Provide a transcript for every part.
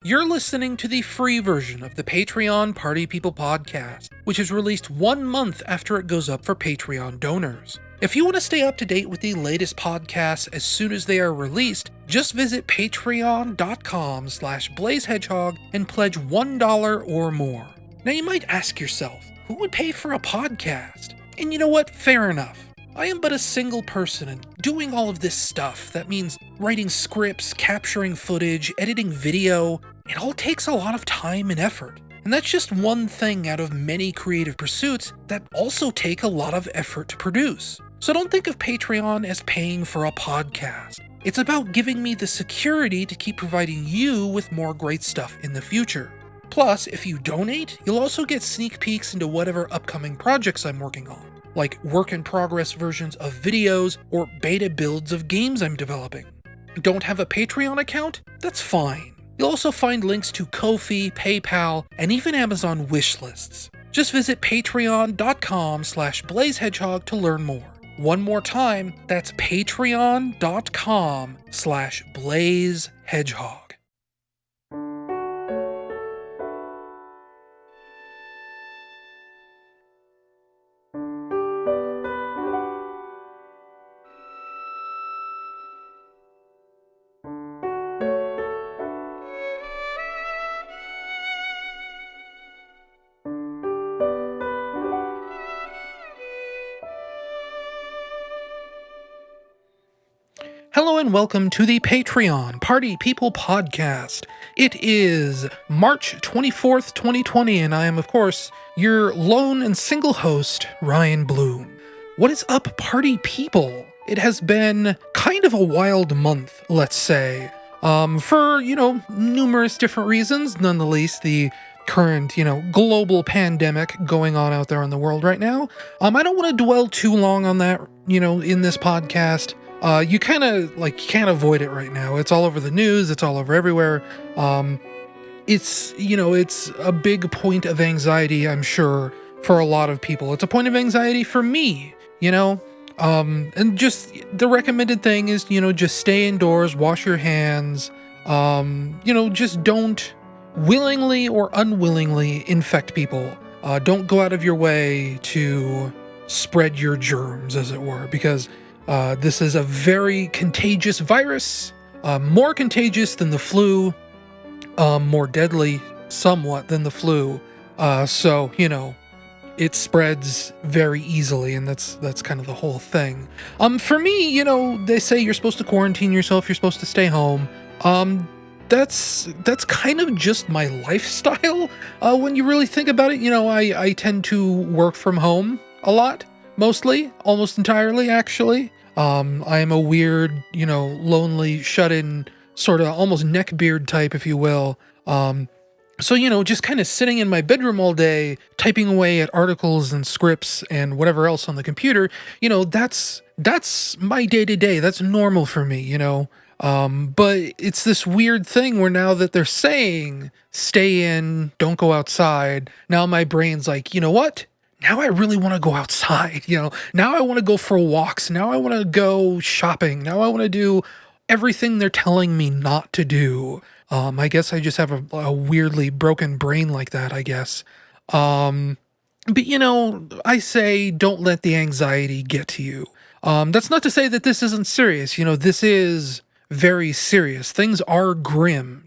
You're listening to the free version of the Patreon Party People podcast, which is released 1 month after it goes up for Patreon donors. If you want to stay up to date with the latest podcasts as soon as they are released, just visit patreon.com/blazehedgehog and pledge $1 or more. Now you might ask yourself, who would pay for a podcast? And you know what? Fair enough. I am but a single person, and doing all of this stuff, that means writing scripts, capturing footage, editing video, it all takes a lot of time and effort. And that's just one thing out of many creative pursuits that also take a lot of effort to produce. So don't think of Patreon as paying for a podcast. It's about giving me the security to keep providing you with more great stuff in the future. Plus, if you donate, you'll also get sneak peeks into whatever upcoming projects I'm working on, like work-in-progress versions of videos or beta builds of games I'm developing. Don't have a Patreon account? That's fine. You'll also find links to Ko-fi, PayPal, and even Amazon wishlists. Just visit patreon.com/blazehedgehog to learn more. One more time, that's patreon.com/blazehedgehog. Hello and welcome to the Patreon Party People podcast. It is March 24th, 2020, and I am, of course, your lone and single host, Ryan Bloom. What is up, Party People? It has been kind of a wild month, let's say, for, numerous different reasons, none the least the current, global pandemic going on out there in the world right now. I don't want to dwell too long on that, in this podcast. You kind of, can't avoid it right now. It's all over the news. It's all over everywhere. It's a big point of anxiety, I'm sure, for a lot of people. It's a point of anxiety for me, and just the recommended thing is, just stay indoors, wash your hands, just don't willingly or unwillingly infect people. Don't go out of your way to spread your germs, as it were, because this is a very contagious virus, more contagious than the flu, more deadly somewhat than the flu. So, it spreads very easily, and that's kind of the whole thing. For me, they say you're supposed to quarantine yourself, you're supposed to stay home. That's kind of just my lifestyle. When you really think about it, I tend to work from home a lot. Mostly, almost entirely, actually. I am a weird, lonely, shut-in, sort of almost neckbeard type, if you will. So, just kind of sitting in my bedroom all day, typing away at articles and scripts and whatever else on the computer, that's my day-to-day. That's normal for me, But it's this weird thing where now that they're saying, stay in, don't go outside, now my brain's like, you know what? Now I really want to go outside, now I want to go for walks. Now I want to go shopping. Now I want to do everything they're telling me not to do. I guess I just have a weirdly broken brain like that, I guess. But I say don't let the anxiety get to you. That's not to say that this isn't serious. This is very serious. Things are grim,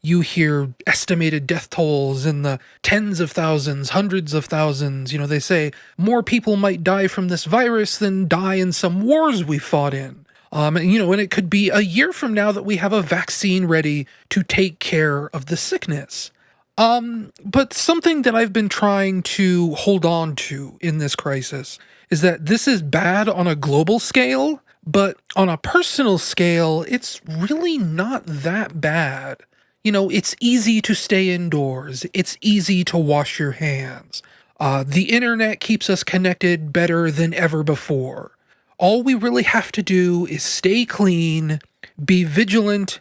You hear estimated death tolls in the tens of thousands, hundreds of thousands. They say more people might die from this virus than die in some wars we fought in. And it could be a year from now that we have a vaccine ready to take care of the sickness. But something that I've been trying to hold on to in this crisis is that this is bad on a global scale, but on a personal scale, it's really not that bad. It's easy to stay indoors. It's easy to wash your hands. The internet keeps us connected better than ever before. All we really have to do is stay clean, be vigilant,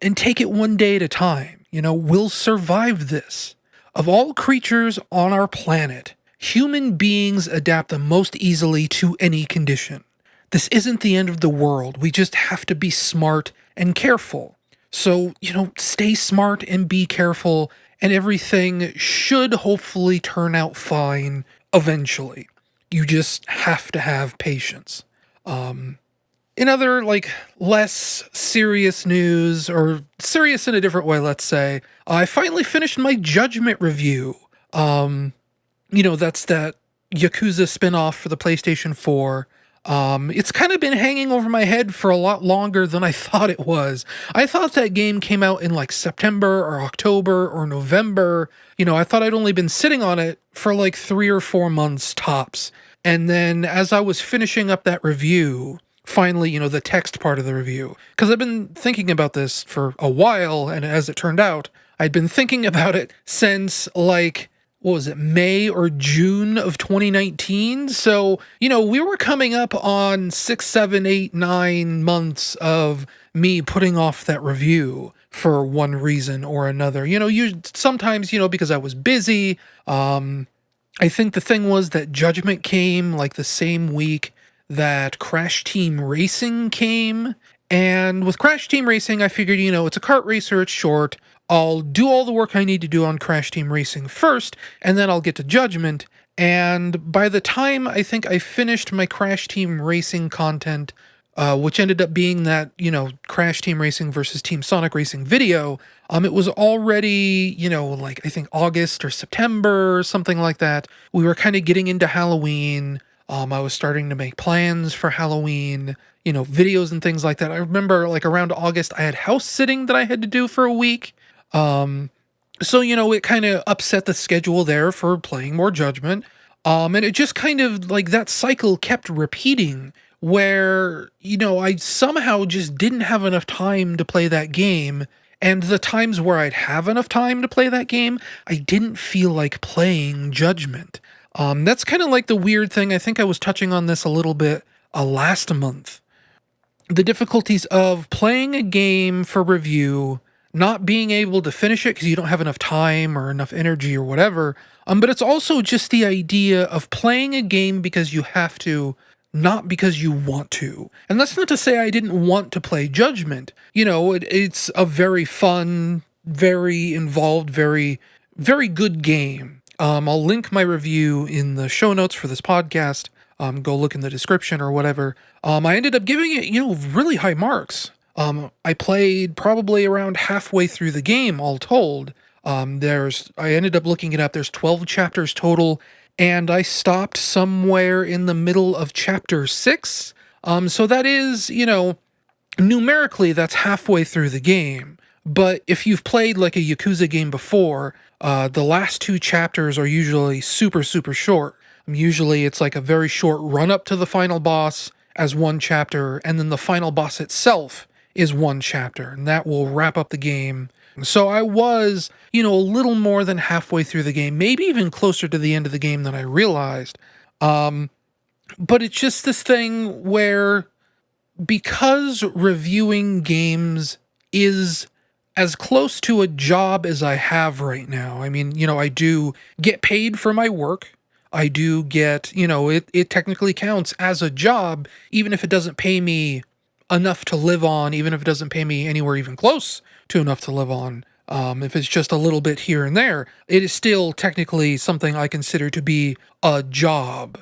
and take it one day at a time. We'll survive this. Of all creatures on our planet, human beings adapt the most easily to any condition. This isn't the end of the world. We just have to be smart and careful. So, stay smart and be careful, and everything should hopefully turn out fine eventually. You just have to have patience. In other, like, less serious news, or serious in a different way, let's say, I finally finished my Judgment review. That's that Yakuza spin-off for the PlayStation 4. It's kind of been hanging over my head for a lot longer than I thought it was. I thought that game came out in like September or October or November. I thought I'd only been sitting on it for like 3 or 4 months tops. And then as I was finishing up that review, finally, the text part of the review, because I've been thinking about this for a while, and as it turned out, I'd been thinking about it since like, what was it, May or June of 2019? So, we were coming up on 6, 7, 8, 9 months of me putting off that review for one reason or another. Sometimes, because I was busy. I think the thing was that Judgment came like the same week that Crash Team Racing came. And with Crash Team Racing, I figured, it's a kart racer, it's short. I'll do all the work I need to do on Crash Team Racing first, and then I'll get to Judgment. And by the time I think I finished my Crash Team Racing content, which ended up being that, Crash Team Racing versus Team Sonic Racing video, it was already, like I think August or September, something like that. We were kind of getting into Halloween. I was starting to make plans for Halloween, videos and things like that. I remember like around August, I had house sitting that I had to do for a week. So, it kind of upset the schedule there for playing more Judgment. And it just kind of like that cycle kept repeating where, I somehow just didn't have enough time to play that game. And the times where I'd have enough time to play that game, I didn't feel like playing Judgment. That's kind of like the weird thing. I think I was touching on this a little bit last month. The difficulties of playing a game for review, not being able to finish it because you don't have enough time or enough energy or whatever. But it's also just the idea of playing a game because you have to, not because you want to. And that's not to say I didn't want to play Judgment. It's a very fun, very involved, very, very good game. I'll link my review in the show notes for this podcast. Go look in the description or whatever. I ended up giving it, really high marks. I played probably around halfway through the game, all told. I ended up looking it up. There's 12 chapters total, and I stopped somewhere in the middle of chapter 6. So that is, numerically, that's halfway through the game. But if you've played like a Yakuza game before, the last 2 chapters are usually super, super short. Usually it's like a very short run up to the final boss as one chapter, and then the final boss itself is one chapter, and that will wrap up the game. So I was, a little more than halfway through the game, maybe even closer to the end of the game than I realized. But it's just this thing where, because reviewing games is as close to a job as I have right now. I mean, I do get paid for my work. I do get, it technically counts as a job, even if it doesn't pay me enough to live on, even if it doesn't pay me anywhere even close to enough to live on. If it's just a little bit here and there, it is still technically something I consider to be a job,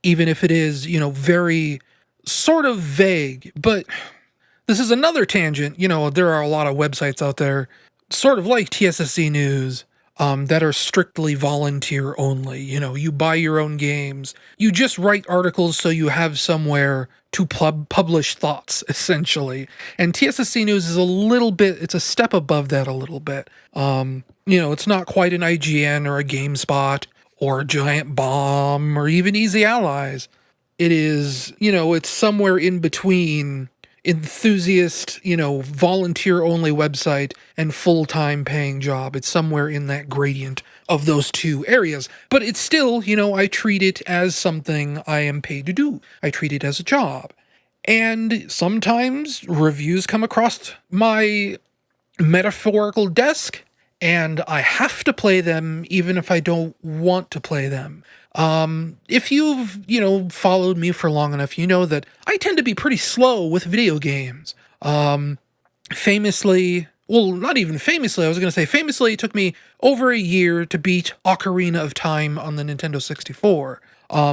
even if it is, very sort of vague. But this is another tangent. There are a lot of websites out there, sort of like TSSC News, that are strictly volunteer only. You buy your own games. You just write articles so you have somewhere to publish thoughts, essentially. And TSSC News is it's a step above that a little bit. It's not quite an IGN or a GameSpot or a Giant Bomb or even Easy Allies. It is, it's somewhere in between enthusiast, volunteer-only website and full-time paying job. It's somewhere in that gradient of those two areas. But it's still, I treat it as something I am paid to do. I treat it as a job. And sometimes reviews come across my metaphorical desk, and I have to play them even if I don't want to play them. If you've, followed me for long enough, you know that I tend to be pretty slow with video games. famously, well, not even famously, I was going to say famously, it took me over a year to beat Ocarina of Time on the Nintendo 64.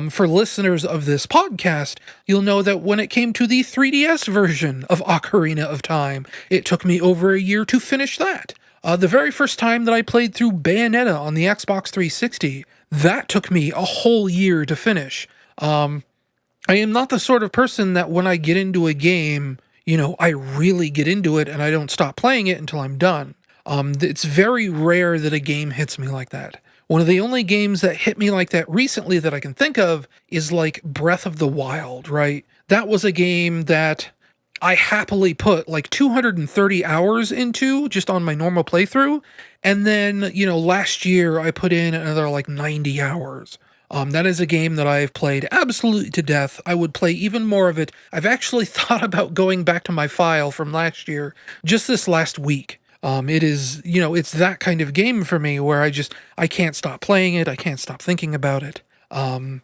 For listeners of this podcast, you'll know that when it came to the 3DS version of Ocarina of Time, it took me over a year to finish that. The very first time that I played through Bayonetta on the Xbox 360, that took me a whole year to finish. I am not the sort of person that when I get into a game, I really get into it and I don't stop playing it until I'm done. It's very rare that a game hits me like that. One of the only games that hit me like that recently that I can think of is like Breath of the Wild, right? That was a game that I happily put like 230 hours into just on my normal playthrough. And then, last year I put in another like 90 hours. That is a game that I've played absolutely to death. I would play even more of it. I've actually thought about going back to my file from last year just this last week. It is, it's that kind of game for me where I can't stop playing it. I can't stop thinking about it. And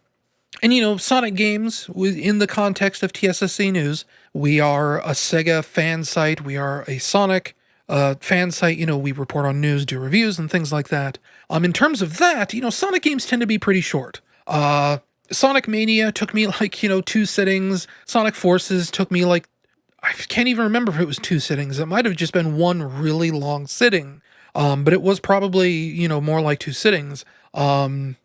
Sonic games, in the context of TSSC News, we are a Sega fan site. We are a Sonic fan site. We report on news, do reviews, and things like that. In terms of that, Sonic games tend to be pretty short. Sonic Mania took me like, 2 sittings. Sonic Forces took me like, I can't even remember if it was 2 sittings. It might have just been one really long sitting. But it was probably, more like 2 sittings. Sonic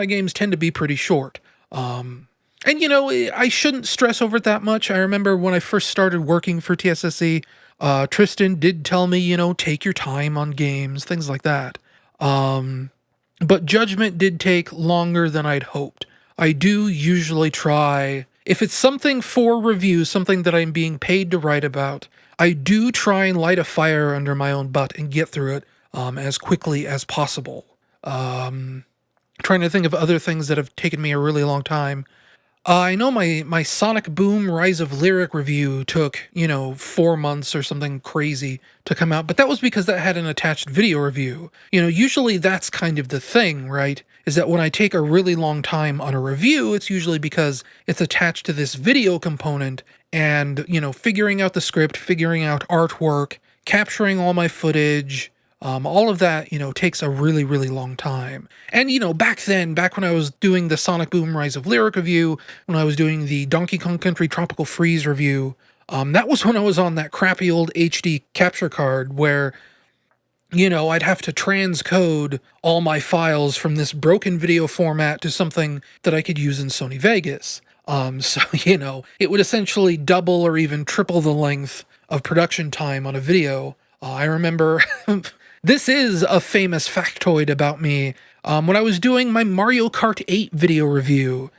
games tend to be pretty short. And I shouldn't stress over it that much. I remember when I first started working for TSSC, Tristan did tell me, take your time on games, things like that. But Judgment did take longer than I'd hoped. I do usually try, if it's something for review, something that I'm being paid to write about, I do try and light a fire under my own butt and get through it as quickly as possible. Trying to think of other things that have taken me a really long time. I know my Sonic Boom Rise of Lyric review took, 4 months or something crazy to come out, but that was because that had an attached video review. Usually that's kind of the thing, right? Is that when I take a really long time on a review, it's usually because it's attached to this video component and, figuring out the script, figuring out artwork, capturing all my footage, all of that, takes a really, really long time. And, back when I was doing the Sonic Boom Rise of Lyric review, when I was doing the Donkey Kong Country Tropical Freeze review, that was when I was on that crappy old HD capture card where, I'd have to transcode all my files from this broken video format to something that I could use in Sony Vegas. So, it would essentially double or even triple the length of production time on a video. I remember... This is a famous factoid about me. When I was doing my Mario Kart 8 video review,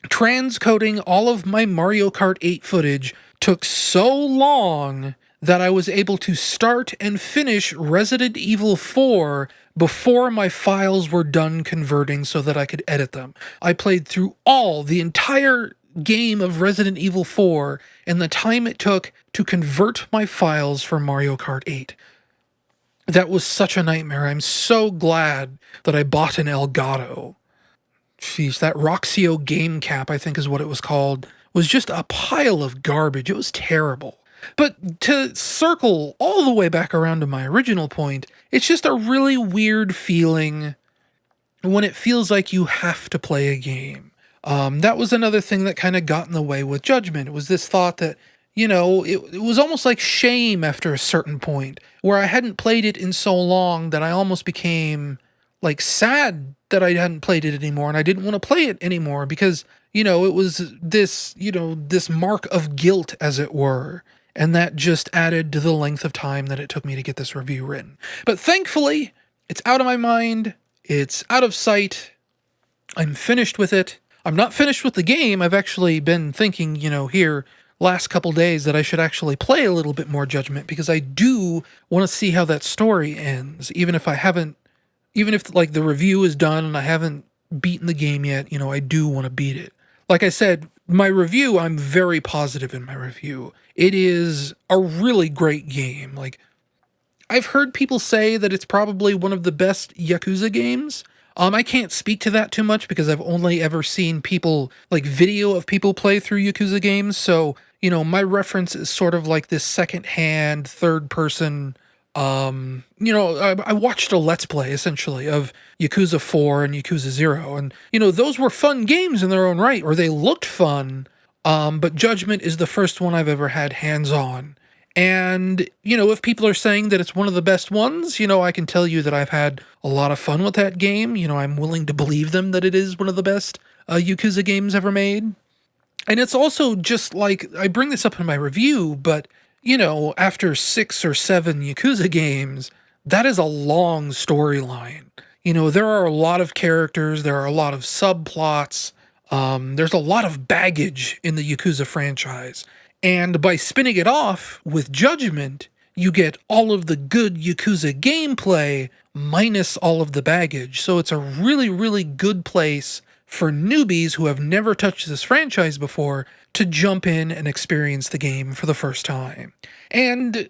transcoding all of my Mario Kart 8 footage took so long that I was able to start and finish Resident Evil 4 before my files were done converting so that I could edit them. I played through the entire game of Resident Evil 4 and the time it took to convert my files for Mario Kart 8. That was such a nightmare. I'm so glad that I bought an Elgato. Jeez, that Roxio game cap, I think is what it was called, was just a pile of garbage. It was terrible. But to circle all the way back around to my original point, it's just a really weird feeling when it feels like you have to play a game. That was another thing that kind of got in the way with Judgment. It was this thought that, it was almost like shame after a certain point, where I hadn't played it in so long that I almost became, like, sad that I hadn't played it anymore, and I didn't want to play it anymore, because, it was this, this mark of guilt, as it were, and that just added to the length of time that it took me to get this review written. But thankfully, it's out of my mind, it's out of sight, I'm finished with it. I'm not finished with the game. I've actually been thinking, here last couple days that I should actually play a little bit more Judgment, because I do want to see how that story ends, even if like the review is done and I haven't beaten the game yet, I do want to beat it. Like I said, my review, I'm very positive in my review. It is a really great game. Like, I've heard people say that it's probably one of the best Yakuza games. I can't speak to that too much because I've only ever seen video of people play through Yakuza games, so, my reference is sort of like this secondhand, third person. I watched a Let's Play essentially of Yakuza 4 and Yakuza 0, and those were fun games in their own right, or they looked fun. But Judgment is the first one I've ever had hands on. And, if people are saying that it's one of the best ones, I can tell you that I've had a lot of fun with that game. I'm willing to believe them that it is one of the best Yakuza games ever made. And it's also just like, I bring this up in my review, but, after 6 or 7 Yakuza games, that is a long storyline. There are a lot of characters, there are a lot of subplots, there's a lot of baggage in the Yakuza franchise. And by spinning it off with Judgment, you get all of the good Yakuza gameplay minus all of the baggage. So it's a really, really good place for newbies who have never touched this franchise before to jump in and experience the game for the first time. And,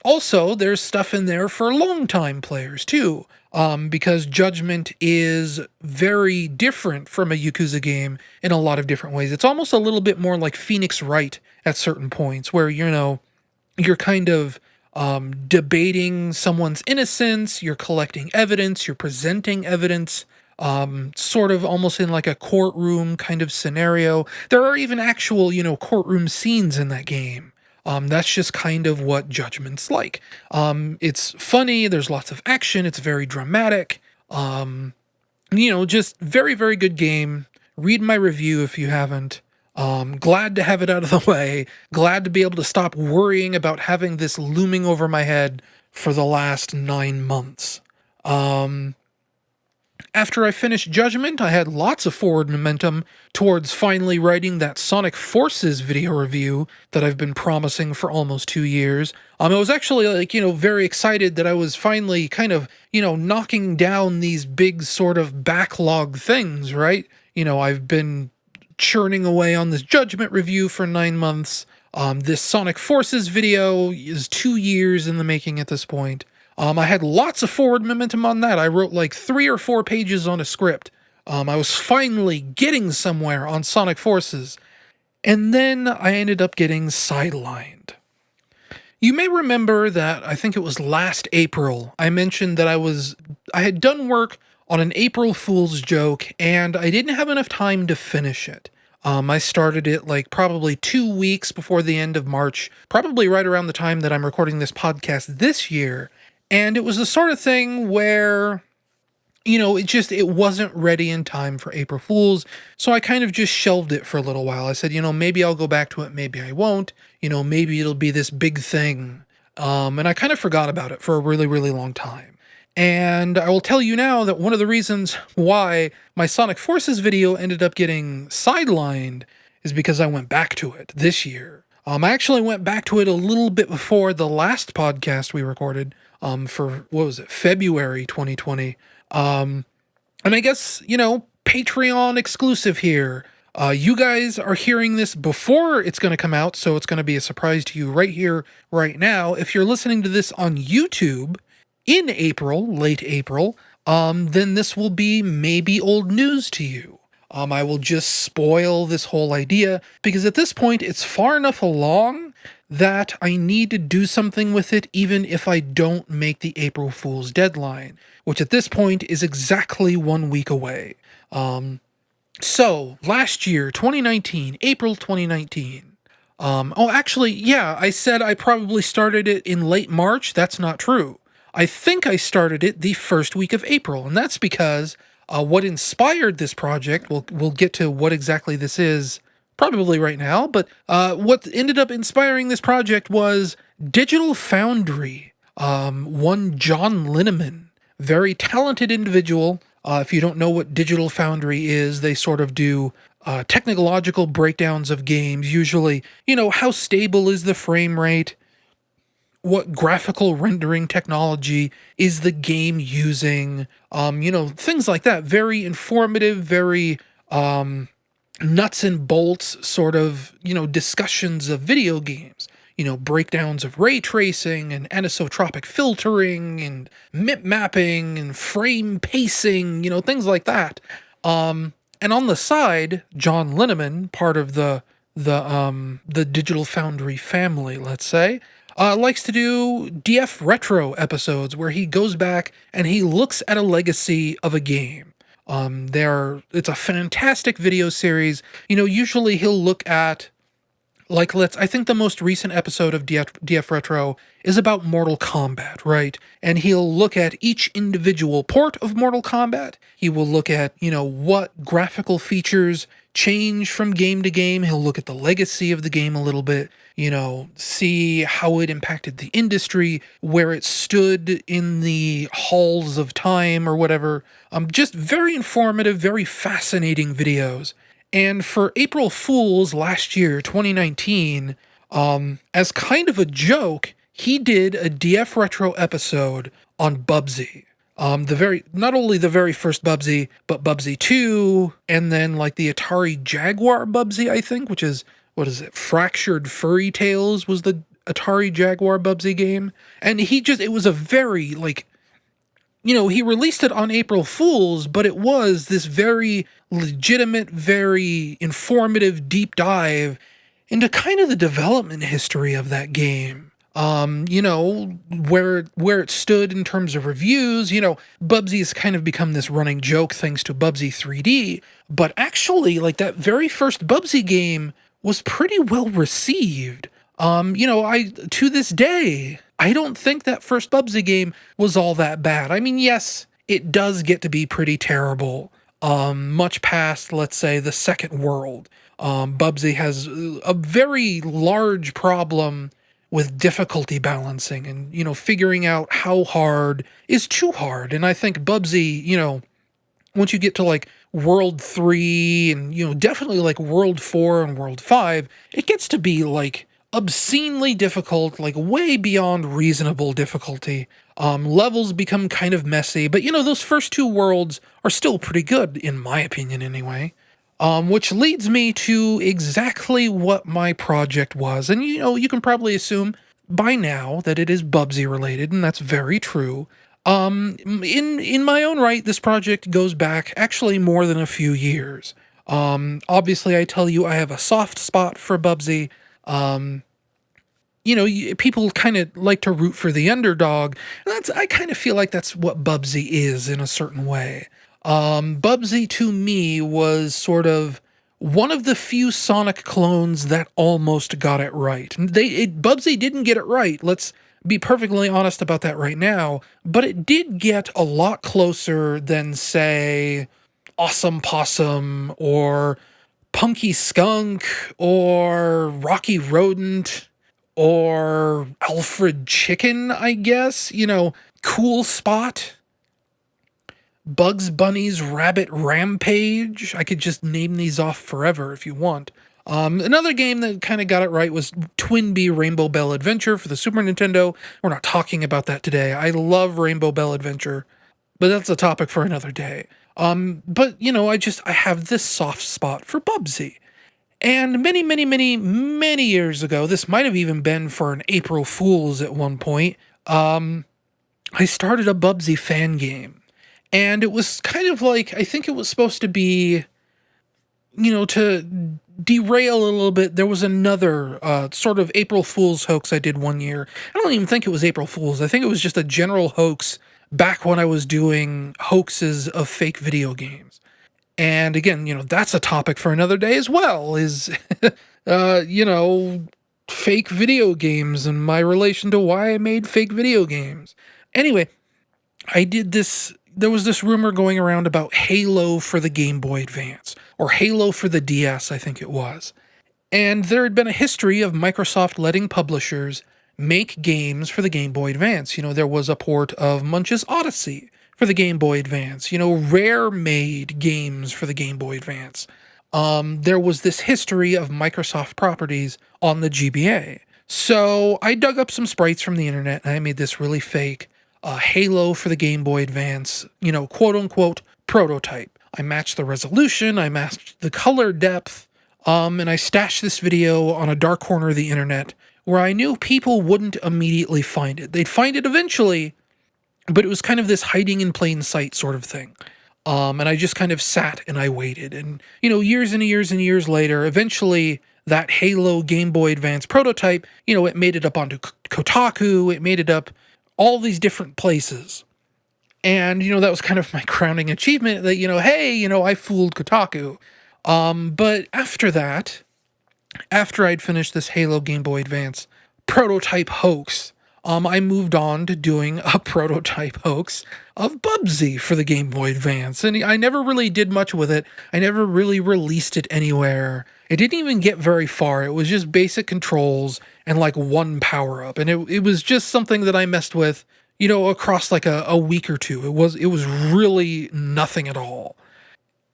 also there's stuff in there for long-time players too, because Judgment is very different from a Yakuza game in a lot of different ways. It's almost a little bit more like Phoenix Wright at certain points, where, you're kind of debating someone's innocence, you're collecting evidence, you're presenting evidence, sort of almost in like a courtroom kind of scenario. There are even actual, courtroom scenes in that game. That's just kind of what Judgment's like. It's funny, there's lots of action, it's very dramatic. Just very, very good game. Read my review if you haven't. Glad to have it out of the way. Glad to be able to stop worrying about having this looming over my head for the last 9 months. After I finished Judgment, I had lots of forward momentum towards finally writing that Sonic Forces video review that I've been promising for almost 2 years. I was actually very excited that I was finally kind of, knocking down these big sort of backlog things, right? I've been churning away on this Judgment review for 9 months. This Sonic Forces video is 2 years in the making at this point. I had lots of forward momentum on that. I wrote like 3 or 4 pages on a script. I was finally getting somewhere on Sonic Forces. And then I ended up getting sidelined. You may remember that I think it was last April, I mentioned that I had done work on an April Fool's joke, and I didn't have enough time to finish it. I started it like probably 2 weeks before the end of March, probably right around the time that I'm recording this podcast this year. And it was the sort of thing where, it wasn't ready in time for April Fools. So I kind of just shelved it for a little while. I said, maybe I'll go back to it. Maybe I won't. Maybe it'll be this big thing. And I kind of forgot about it for a really, really long time. And I will tell you now that one of the reasons why my Sonic Forces video ended up getting sidelined is because I went back to it this year. I actually went back to it a little bit before the last podcast we recorded, for, February 2020. And I guess, Patreon exclusive here. You guys are hearing this before it's going to come out, so it's going to be a surprise to you right here, right now. If you're listening to this on YouTube in April, late April, then this will be maybe old news to you. I will just spoil this whole idea, because at this point, it's far enough along that I need to do something with it, even if I don't make the April Fool's deadline, which at this point is exactly 1 week away. So, last year, 2019, April 2019. I said I probably started it in late March. That's not true. I think I started it the first week of April, and that's because what inspired this project, we'll get to what exactly this is probably right now, but what ended up inspiring this project was Digital Foundry. One John Linneman, very talented individual. If you don't know what Digital Foundry is, they sort of do technological breakdowns of games, usually, how stable is the frame rate? What graphical rendering technology is the game using? Things like that. Very informative, very nuts and bolts sort of, discussions of video games. Breakdowns of ray tracing and anisotropic filtering and mip mapping and frame pacing, things like that. And on the side, John Linneman, part of the the Digital Foundry family, let's say, likes to do DF retro episodes where he goes back and he looks at a legacy of a game. It's a fantastic video series. Usually he'll look at, like, I think the most recent episode of DF Retro is about Mortal Kombat, right? And he'll look at each individual port of Mortal Kombat. He will look at, what graphical features change from game to game. He'll look at the legacy of the game a little bit, see how it impacted the industry, where it stood in the halls of time or whatever. Just very informative, very fascinating videos. And for April Fool's last year, 2019, as kind of a joke, he did a DF Retro episode on Bubsy. Not only the very first Bubsy, but Bubsy 2, and then like the Atari Jaguar Bubsy, I think, which is, what is it? Fractured Furry Tales was the Atari Jaguar Bubsy game. And it was a very, he released it on April Fool's, but it was this very legitimate, very informative deep dive into kind of the development history of that game. Where it stood in terms of reviews. Bubsy's kind of become this running joke thanks to Bubsy 3D, but actually, like, that very first Bubsy game was pretty well received. To this day, I don't think that first Bubsy game was all that bad. I mean, yes, it does get to be pretty terrible, much past, let's say, the second world. Bubsy has a very large problem with difficulty balancing and, figuring out how hard is too hard. And I think Bubsy, once you get to like World 3 and, definitely like World 4 and World 5, it gets to be like obscenely difficult, like way beyond reasonable difficulty. Levels become kind of messy, but those first two worlds are still pretty good, in my opinion anyway. Which leads me to exactly what my project was. And you can probably assume by now that it is Bubsy related, and that's very true. In my own right, this project goes back actually more than a few years. Obviously I tell you I have a soft spot for Bubsy. People kind of like to root for the underdog. And I kind of feel like that's what Bubsy is in a certain way. Bubsy to me was sort of one of the few Sonic clones that almost got it right. Bubsy didn't get it right. Let's be perfectly honest about that right now. But it did get a lot closer than, say, Awesome Possum or Punky Skunk or Rocky Rodent or Alfred Chicken, I guess. Cool Spot. Bugs Bunny's Rabbit Rampage. I could just name these off forever if you want. Another game that kind of got it right was Twinbee Rainbow Bell Adventure for the Super Nintendo. We're not talking about that today. I love Rainbow Bell Adventure, but that's a topic for another day. But I have this soft spot for Bubsy. And many, many, many, many years ago, this might have even been for an April Fool's at one point, I started a Bubsy fan game. And it was kind of like, I think it was supposed to be, to derail a little bit. There was another sort of April Fool's hoax I did one year. I don't even think it was April Fool's. I think it was just a general hoax back when I was doing hoaxes of fake video games. And again, that's a topic for another day as well, is, fake video games and my relation to why I made fake video games. Anyway, I did this. There was this rumor going around about Halo for the Game Boy Advance, or Halo for the DS, I think it was. And there had been a history of Microsoft letting publishers make games for the Game Boy Advance. There was a port of Munch's Odyssey for the Game Boy Advance. Rare made games for the Game Boy Advance. There was this history of Microsoft properties on the GBA. So I dug up some sprites from the internet and I made this really fake Halo for the Game Boy Advance, quote-unquote prototype. I matched the resolution, I matched the color depth, and I stashed this video on a dark corner of the internet where I knew people wouldn't immediately find it. They'd find it eventually, but it was kind of this hiding in plain sight sort of thing. And I just kind of sat and I waited. And, years and years and years later, eventually that Halo Game Boy Advance prototype, it made it up onto Kotaku, it made it up all these different places. And, that was kind of my crowning achievement that, hey, I fooled Kotaku. But after that, after I'd finished this Halo Game Boy Advance prototype hoax, I moved on to doing a prototype hoax of Bubsy for the Game Boy Advance. And I never really did much with it. I never really released it anywhere. It didn't even get very far. It was just basic controls and like one power-up. And it was just something that I messed with, across like a week or two. It was really nothing at all.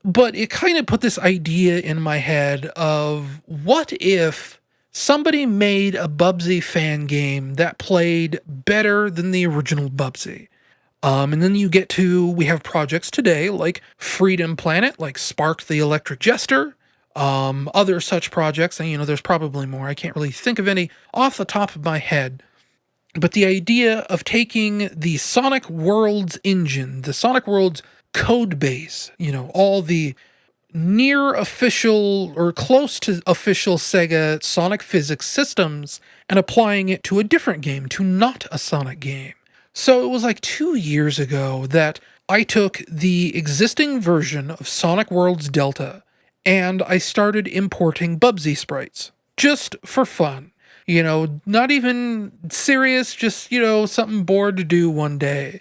But it kind of put this idea in my head of what if somebody made a Bubsy fan game that played better than the original Bubsy. And then we have projects today like Freedom Planet, like Spark the Electric Jester, other such projects, and there's probably more. I can't really think of any off the top of my head. But the idea of taking the Sonic Worlds engine, the Sonic Worlds code base, all the near official or close to official Sega Sonic physics systems and applying it to a different game, to not a Sonic game. So it was like 2 years ago that I took the existing version of Sonic Worlds Delta and I started importing Bubsy sprites, just for fun. Not even serious, just, something bored to do one day.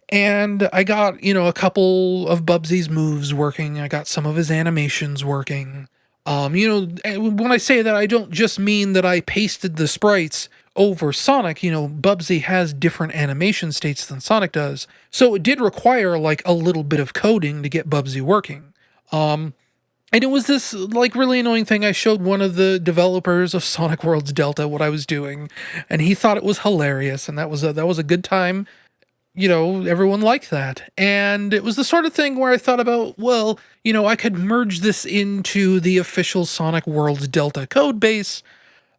And I got, a couple of Bubsy's moves working. I got some of his animations working. When I say that, I don't just mean that I pasted the sprites over Sonic. Bubsy has different animation states than Sonic does. So it did require like a little bit of coding to get Bubsy working. And it was this like really annoying thing. I showed one of the developers of Sonic Worlds Delta what I was doing, and he thought it was hilarious, and that was a good time. Everyone liked that. And it was the sort of thing where I thought about, well, I could merge this into the official Sonic Worlds Delta code base.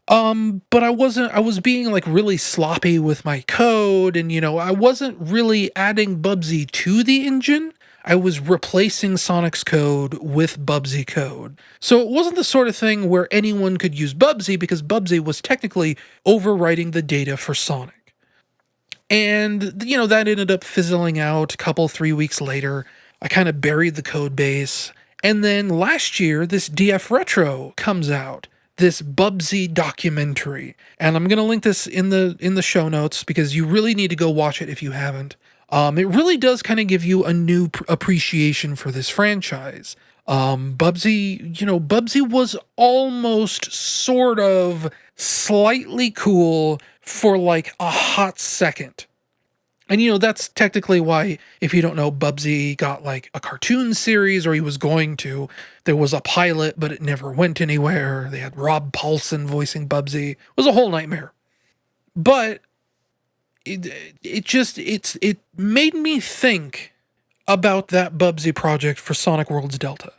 But I was being like really sloppy with my code, and I wasn't really adding Bubsy to the engine. I was replacing Sonic's code with Bubsy code. So it wasn't the sort of thing where anyone could use Bubsy because Bubsy was technically overwriting the data for Sonic. And, that ended up fizzling out a couple, 3 weeks later. I kind of buried the code base. And then last year, this DF Retro comes out, this Bubsy documentary. And I'm going to link this in the show notes because you really need to go watch it if you haven't. It really does kind of give you a new appreciation for this franchise. Bubsy was almost sort of slightly cool for like a hot second. And that's technically why, if you don't know, Bubsy got like a cartoon series, or he was going to. There was a pilot, but it never went anywhere. They had Rob Paulson voicing Bubsy. It was a whole nightmare. But it made me think about that Bubsy project for Sonic Worlds Delta.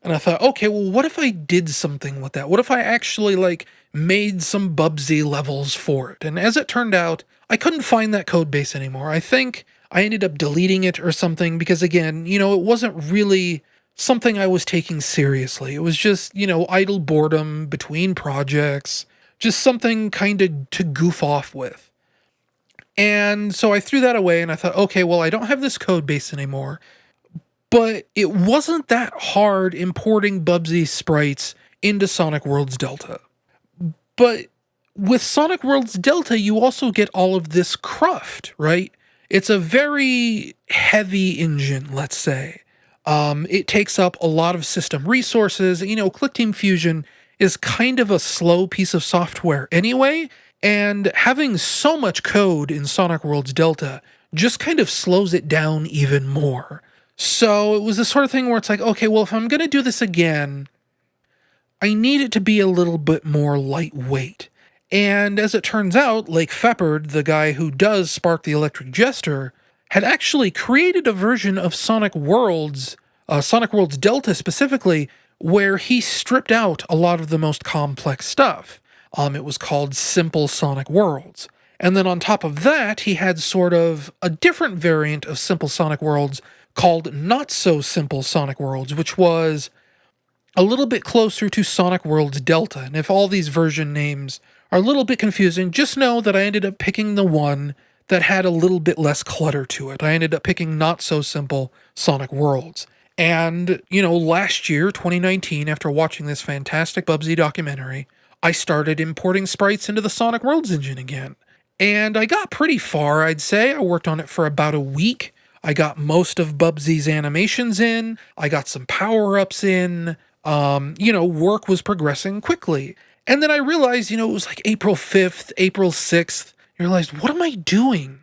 And I thought, okay, well, what if I did something with that? What if I actually like made some Bubsy levels for it? And as it turned out, I couldn't find that code base anymore. I think I ended up deleting it or something because, again, it wasn't really something I was taking seriously. It was just, idle boredom between projects, just something kind of to goof off with. And so I threw that away and I thought, okay, well, I don't have this code base anymore. But it wasn't that hard importing Bubsy sprites into Sonic Worlds Delta. But with Sonic Worlds Delta, you also get all of this cruft, right? It's a very heavy engine, let's say. It takes up a lot of system resources. ClickTeam Fusion is kind of a slow piece of software anyway, and having so much code in Sonic Worlds Delta just kind of slows it down even more. So it was the sort of thing where it's like, okay, well, if I'm going to do this again, I need it to be a little bit more lightweight. And as it turns out, Lake Feppard, the guy who does Spark the Electric Jester, had actually created a version of Sonic Worlds Delta specifically, where he stripped out a lot of the most complex stuff. It was called Simple Sonic Worlds. And then on top of that, he had sort of a different variant of Simple Sonic Worlds called Not So Simple Sonic Worlds, which was a little bit closer to Sonic Worlds Delta. And if all these version names are a little bit confusing, just know that I ended up picking the one that had a little bit less clutter to it. I ended up picking Not So Simple Sonic Worlds. And, last year, 2019, after watching this fantastic Bubsy documentary, I started importing sprites into the Sonic Worlds engine again. And I got pretty far, I'd say. I worked on it for about a week. I got most of Bubsy's animations in. I got some power-ups in. Work was progressing quickly. And then I realized, it was like April 5th, April 6th. I realized, what am I doing?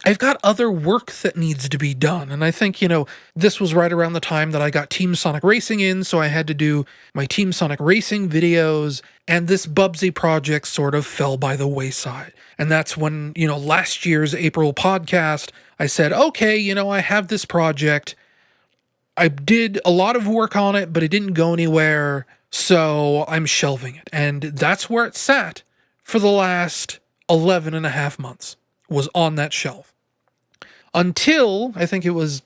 I've got other work that needs to be done. And I think, this was right around the time that I got Team Sonic Racing in, so I had to do my Team Sonic Racing videos, and this Bubsy project sort of fell by the wayside. And that's when, last year's April podcast, I said, okay, I have this project. I did a lot of work on it, but it didn't go anywhere, so I'm shelving it. And that's where it sat for the last 11 and a half months, was on that shelf. Until, I think it was,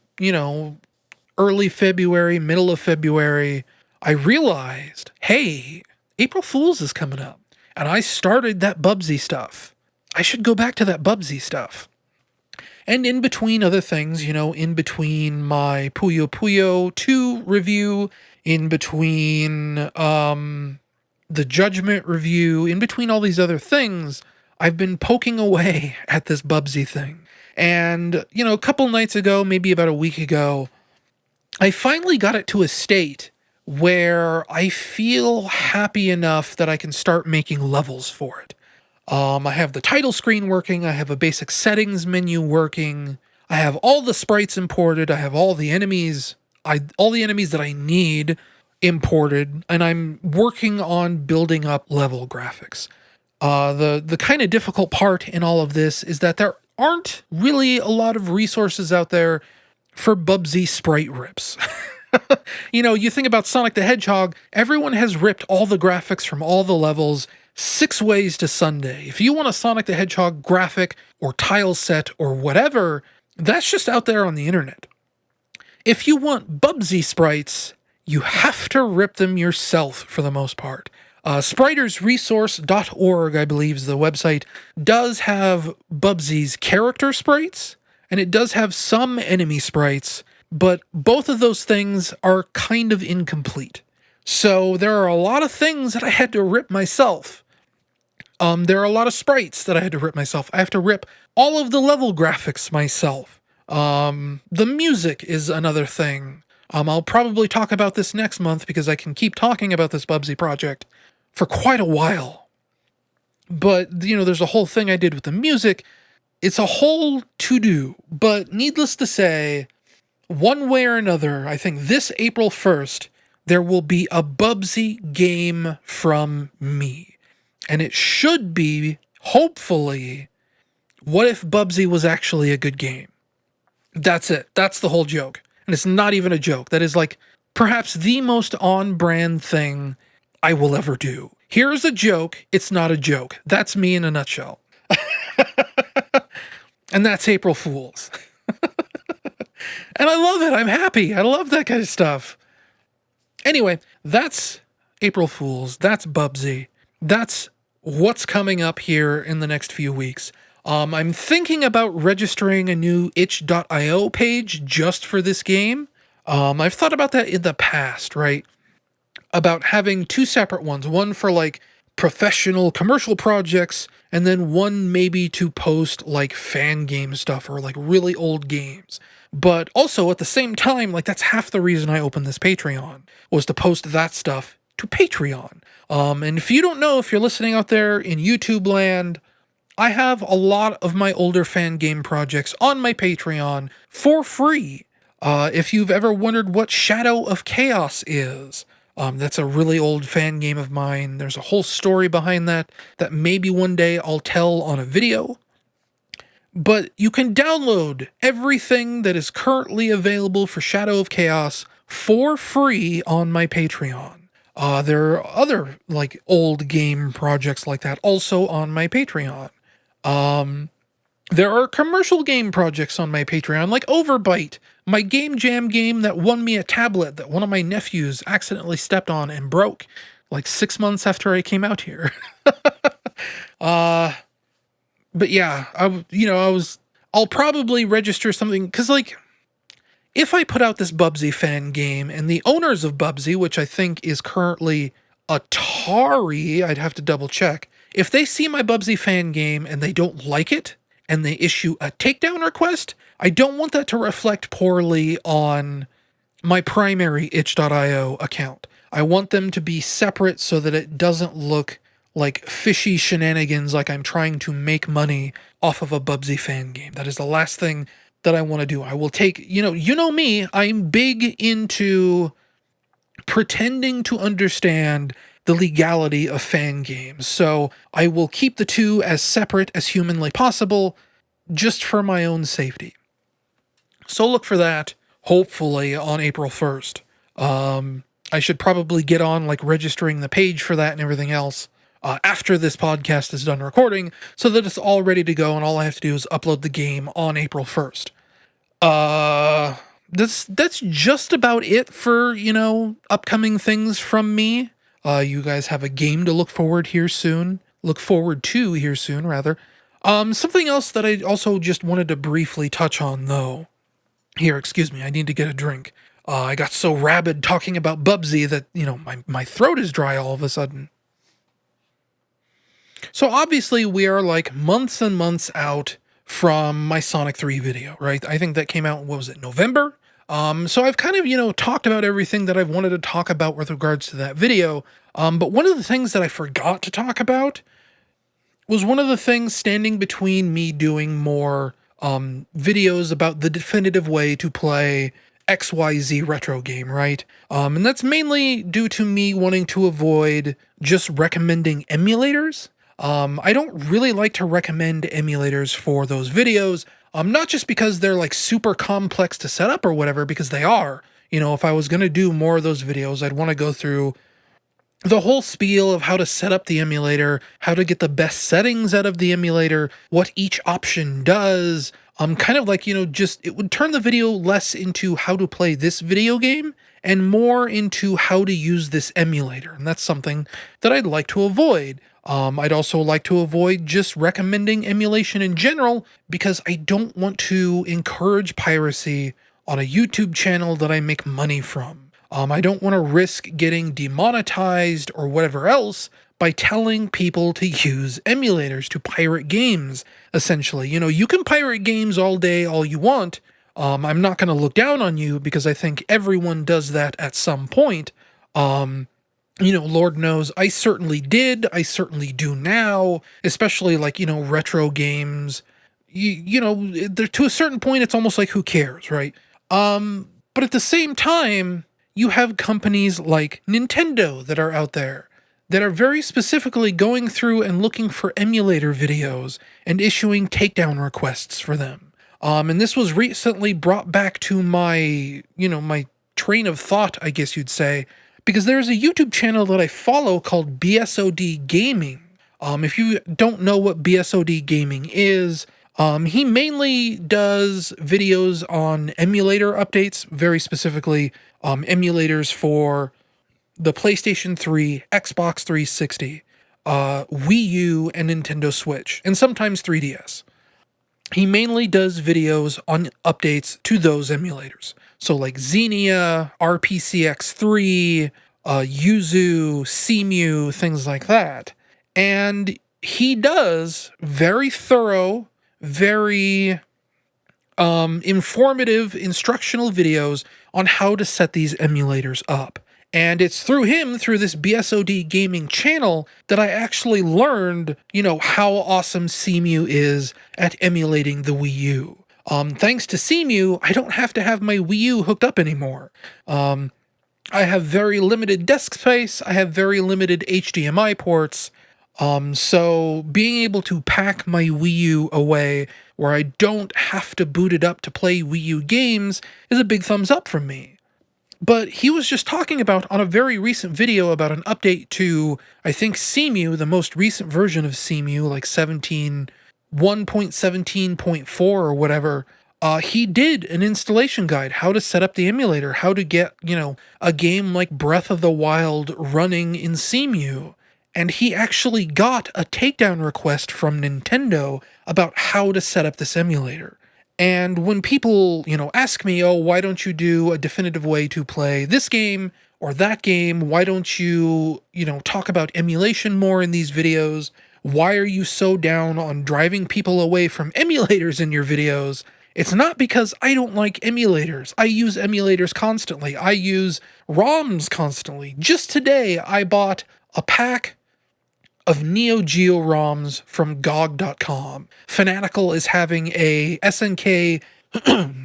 early February, middle of February, I realized, hey, April Fool's is coming up. And I started that Bubsy stuff. I should go back to that Bubsy stuff. And in between other things, in between my Puyo 2 review, in between the Judgement review, in between all these other things, I've been poking away at this Bubsy thing. And, a couple nights ago, maybe about a week ago, I finally got it to a state where I feel happy enough that I can start making levels for it. I have the title screen working, I have a basic settings menu working, I have all the sprites imported, I have all the enemies that I need imported, and I'm working on building up level graphics. The kind of difficult part in all of this is that there aren't really a lot of resources out there for Bubsy sprite rips. You think about Sonic the Hedgehog, everyone has ripped all the graphics from all the levels 6 ways to Sunday. If you want a Sonic the Hedgehog graphic or tile set or whatever, that's just out there on the internet. If you want Bubsy sprites, you have to rip them yourself for the most part. Spritersresource.org, I believe is the website, does have Bubsy's character sprites, and it does have some enemy sprites, but both of those things are kind of incomplete. So there are a lot of things that I had to rip myself. There are a lot of sprites that I had to rip myself. I have to rip all of the level graphics myself. The music is another thing. I'll probably talk about this next month because I can keep talking about this Bubsy project for quite a while. But, there's a whole thing I did with the music. It's a whole to-do. But needless to say, one way or another, I think this April 1st, there will be a Bubsy game from me. And it should be, hopefully, what if Bubsy was actually a good game? That's it. That's the whole joke. And it's not even a joke. That is perhaps the most on-brand thing I will ever do. Here's a joke. It's not a joke. That's me in a nutshell. And that's April Fool's. And I love it. I'm happy. I love that kind of stuff. Anyway, that's April Fool's. That's Bubsy. That's what's coming up here in the next few weeks. I'm thinking about registering a new itch.io page just for this game. I've thought about that in the past, right? About having 2 separate ones. One for professional commercial projects, and then one maybe to post fan game stuff or really old games. But also at the same time, that's half the reason I opened this Patreon, was to post that stuff to Patreon. And if you don't know, if you're listening out there in YouTube land, I have a lot of my older fan game projects on my Patreon for free. If you've ever wondered what Shadow of Chaos is, that's a really old fan game of mine. There's a whole story behind that maybe one day I'll tell on a video. But you can download everything that is currently available for Shadow of Chaos for free on my Patreon. There are other old game projects like that also on my Patreon. There are commercial game projects on my Patreon, like Overbite, my game jam game that won me a tablet that one of my nephews accidentally stepped on and broke like 6 months after I came out here. But yeah, I'll probably register something, because like, if I put out this Bubsy fan game and the owners of Bubsy, which I think is currently Atari, I'd have to double check, if they see my Bubsy fan game and they don't like it and they issue a takedown request, I don't want that to reflect poorly on my primary itch.io account. I want them to be separate so that it doesn't look like fishy shenanigans, like I'm trying to make money off of a Bubsy fan game. That is the last thing that I want to do. I will take, you know me, I'm big into pretending to understand the legality of fan games. So I will keep the two as separate as humanly possible, just for my own safety. So look for that, hopefully, on April 1st. I should probably get on like registering the page for that and everything else after this podcast is done recording, so that it's all ready to go and all I have to do is upload the game on April 1st. That's just about it for, upcoming things from me. You guys have a game to look forward to here soon, rather. Something else that I also just wanted to briefly touch on, though. Here, excuse me, I need to get a drink. I got so rabid talking about Bubsy that, my throat is dry all of a sudden. So obviously we are like months and months out from my Sonic 3 video, right? I think that came out, what was it, November? So I've kind of, talked about everything that I've wanted to talk about with regards to that video. But one of the things that I forgot to talk about was one of the things standing between me doing more videos about the definitive way to play XYZ retro game, right? And that's mainly due to me wanting to avoid just recommending emulators. I don't really like to recommend emulators for those videos, not just because they're like super complex to set up or whatever, because they are. If I was going to do more of those videos, I'd want to go through the whole spiel of how to set up the emulator, how to get the best settings out of the emulator, what each option does. Kind of like, it would turn the video less into how to play this video game and more into how to use this emulator. And that's something that I'd like to avoid. I'd also like to avoid just recommending emulation in general, because I don't want to encourage piracy on a YouTube channel that I make money from. I don't want to risk getting demonetized or whatever else by telling people to use emulators to pirate games, essentially. You can pirate games all day, all you want. I'm not going to look down on you, because I think everyone does that at some point. Lord knows I certainly did. I certainly do now, especially like, retro games. To a certain point, it's almost like, who cares, right? But at the same time, you have companies like Nintendo that are out there that are very specifically going through and looking for emulator videos and issuing takedown requests for them. And this was recently brought back to my, my train of thought, I guess you'd say, because there's a YouTube channel that I follow called BSOD Gaming. If you don't know what BSOD Gaming is, he mainly does videos on emulator updates, very specifically emulators for the PlayStation 3, Xbox 360, Wii U, and Nintendo Switch, and sometimes 3DS. He mainly does videos on updates to those emulators. So like Xenia, RPCX3, Yuzu, Cemu, things like that. And he does very thorough, very informative, instructional videos on how to set these emulators up. And it's through him, through this BSOD Gaming channel, that I actually learned, how awesome Cemu is at emulating the Wii U. Thanks to Cemu, I don't have to have my Wii U hooked up anymore. I have very limited desk space. I have very limited HDMI ports. So being able to pack my Wii U away where I don't have to boot it up to play Wii U games is a big thumbs up from me. But he was just talking about, on a very recent video, about an update to, I think, Cemu, the most recent version of Cemu, like 17, 1.17.4 or whatever, he did an installation guide, how to set up the emulator, how to get, a game like Breath of the Wild running in CEMU. And he actually got a takedown request from Nintendo about how to set up this emulator. And when people, ask me, oh, why don't you do a definitive way to play this game or that game? Why don't you, talk about emulation more in these videos? Why are you so down on driving people away from emulators in your videos? It's not because I don't like emulators. I use emulators constantly. I use ROMs constantly. Just today, I bought a pack of Neo Geo ROMs from GOG.com. Fanatical is having a SNK,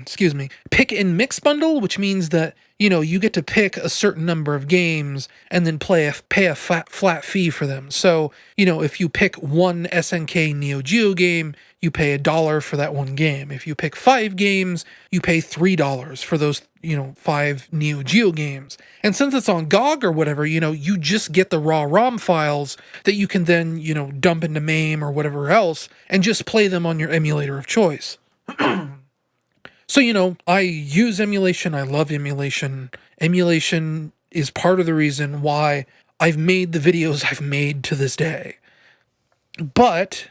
excuse me, pick and mix bundle, which means that, you get to pick a certain number of games and then pay a flat fee for them. So, if you pick one SNK Neo Geo game, you pay $1 for that one game. If you pick 5 games, you pay $3 for those, 5 Neo Geo games. And since it's on GOG or whatever, you just get the raw ROM files that you can then, dump into MAME or whatever else and just play them on your emulator of choice. So, I use emulation. I love emulation. Emulation is part of the reason why I've made the videos I've made to this day. But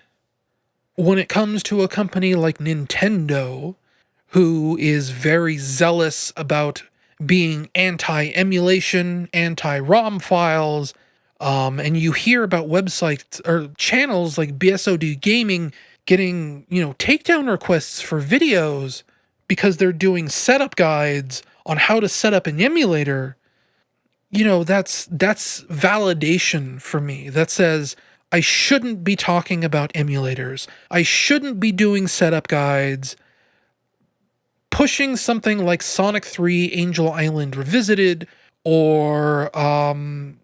when it comes to a company like Nintendo, who is very zealous about being anti-emulation, anti-ROM files, and you hear about websites or channels like BSOD Gaming getting, takedown requests for videos because they're doing setup guides on how to set up an emulator, that's validation for me. That says I shouldn't be talking about emulators. I shouldn't be doing setup guides. Pushing something like Sonic 3 Angel Island Revisited or, the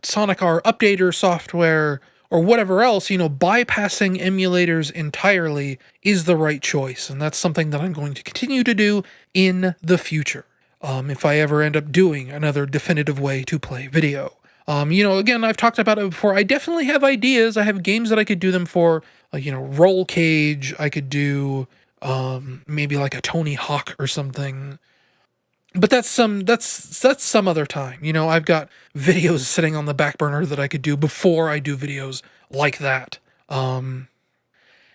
Sonic R Updater software or whatever else, bypassing emulators entirely is the right choice. And that's something that I'm going to continue to do in the future. If I ever end up doing another definitive way to play video. Again, I've talked about it before. I definitely have ideas. I have games that I could do them for, Roll Cage. I could do, maybe like a Tony Hawk or something. But that's some other time. I've got videos sitting on the back burner that I could do before I do videos like that.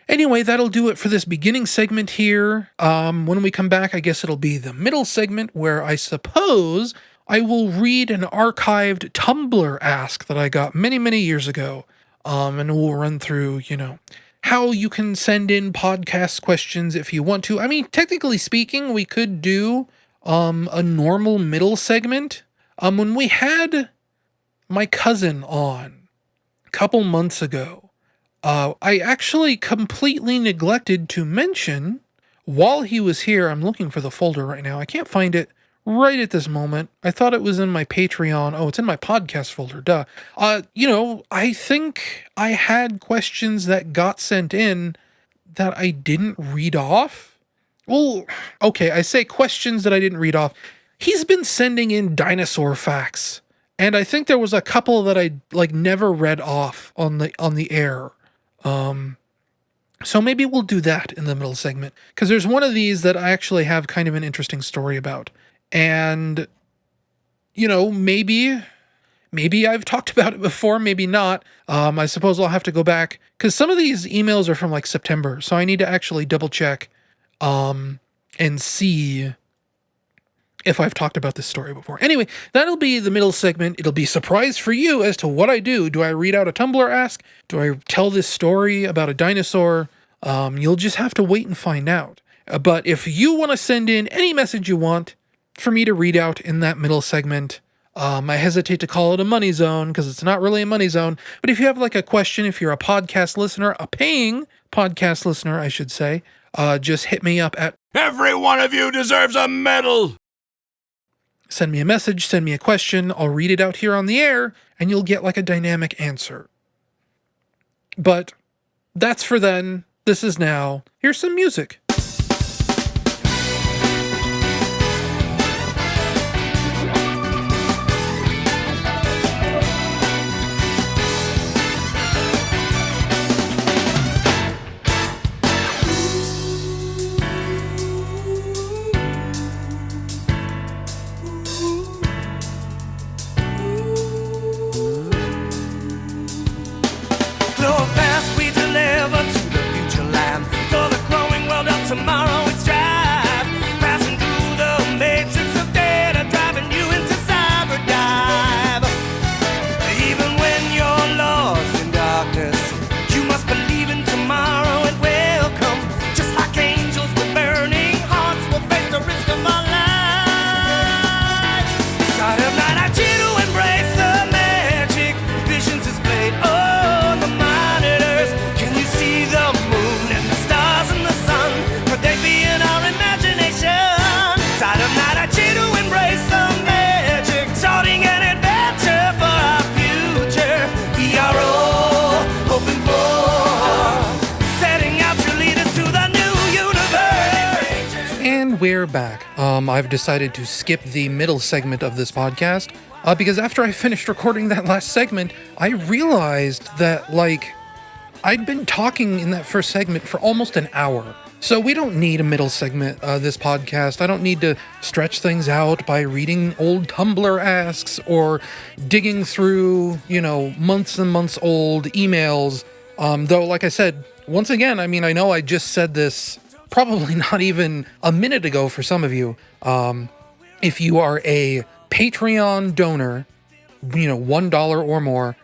Anyway, that'll do it for this beginning segment here. When we come back, I guess it'll be the middle segment where I suppose I will read an archived Tumblr ask that I got many, many years ago. And we'll run through, how you can send in podcast questions if you want to. I mean, technically speaking, we could do a normal middle segment. When we had my cousin on a couple months ago, I actually completely neglected to mention while he was here. I'm looking for the folder right now. I can't find it right at this moment. I thought it was in my Patreon. Oh, it's in my podcast folder. Duh. I think I had questions that got sent in that I didn't read off. Well, okay, I say questions that I didn't read off. He's been sending in dinosaur facts, and I think there was a couple that I never read off on the air. So maybe we'll do that in the middle segment, because there's one of these that I actually have kind of an interesting story about. And, maybe I've talked about it before, maybe not. I suppose I'll have to go back, because some of these emails are from September, so I need to actually double check and see if I've talked about this story before. Anyway, that'll be the middle segment. It'll be a surprise for you as to what I do. Do I read out a Tumblr ask? Do I tell this story about a dinosaur? You'll just have to wait and find out. But if you want to send in any message you want for me to read out in that middle segment, I hesitate to call it a money zone because it's not really a money zone. But if you have a question, if you're a podcast listener, a paying podcast listener, I should say, just hit me up at Every one of you deserves a medal. Send me a message, send me a question, I'll read it out here on the air, and you'll get a dynamic answer. But that's for then. This is now. Here's some music. And we're back. I've decided to skip the middle segment of this podcast because after I finished recording that last segment, I realized that, I'd been talking in that first segment for almost an hour. So we don't need a middle segment this podcast. I don't need to stretch things out by reading old Tumblr asks or digging through, months and months old emails. Though, like I said, once again, I know I just said this probably not even a minute ago for some of you. If you are a Patreon donor, $1 or more,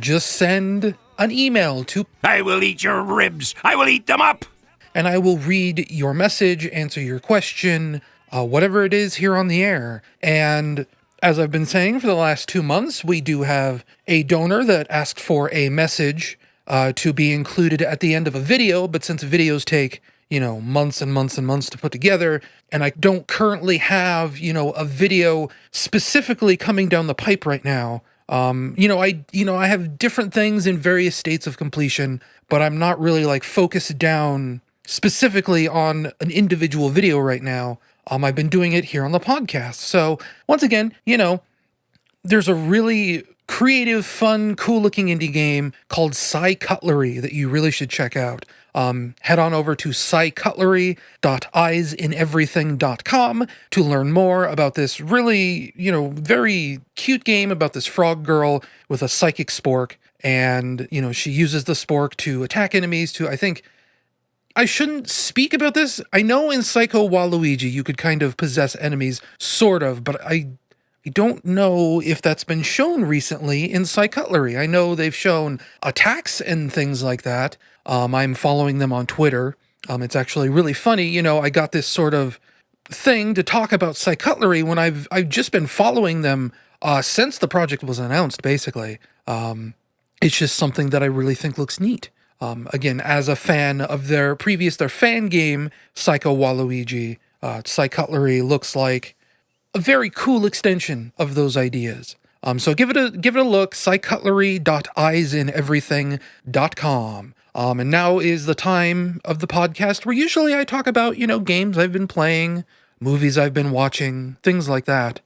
just send an email to I will eat your ribs. I will eat them up. and I will read your message, answer your question, whatever it is here on the air. And as I've been saying for the last 2 months, we do have a donor that asked for a message to be included at the end of a video, but since videos take months and months and months to put together, and I don't currently have, a video specifically coming down the pipe right now. I have different things in various states of completion, but I'm not really focused down specifically on an individual video right now. I've been doing it here on the podcast. So once again, there's a really creative, fun, cool-looking indie game called Psycutlery that you really should check out. Head on over to psycutlery.eyeseneverything.com to learn more about this really, very cute game about this frog girl with a psychic spork. And, she uses the spork to attack enemies to, I shouldn't speak about this. I know in Psycho Waluigi you could kind of possess enemies, sort of, but I don't know if that's been shown recently in Psycutlery. I know they've shown attacks and things like that. I'm following them on Twitter. It's actually really funny. I got this sort of thing to talk about Psycutlery when I've just been following them since the project was announced, basically. It's just something that I really think looks neat. Again, as a fan of their fan game, Psycho Waluigi, Psycutlery looks like a very cool extension of those ideas. So give it a look, psycutlery.eyeseneverything.com. And now is the time of the podcast where usually I talk about, games I've been playing, movies I've been watching, things like that.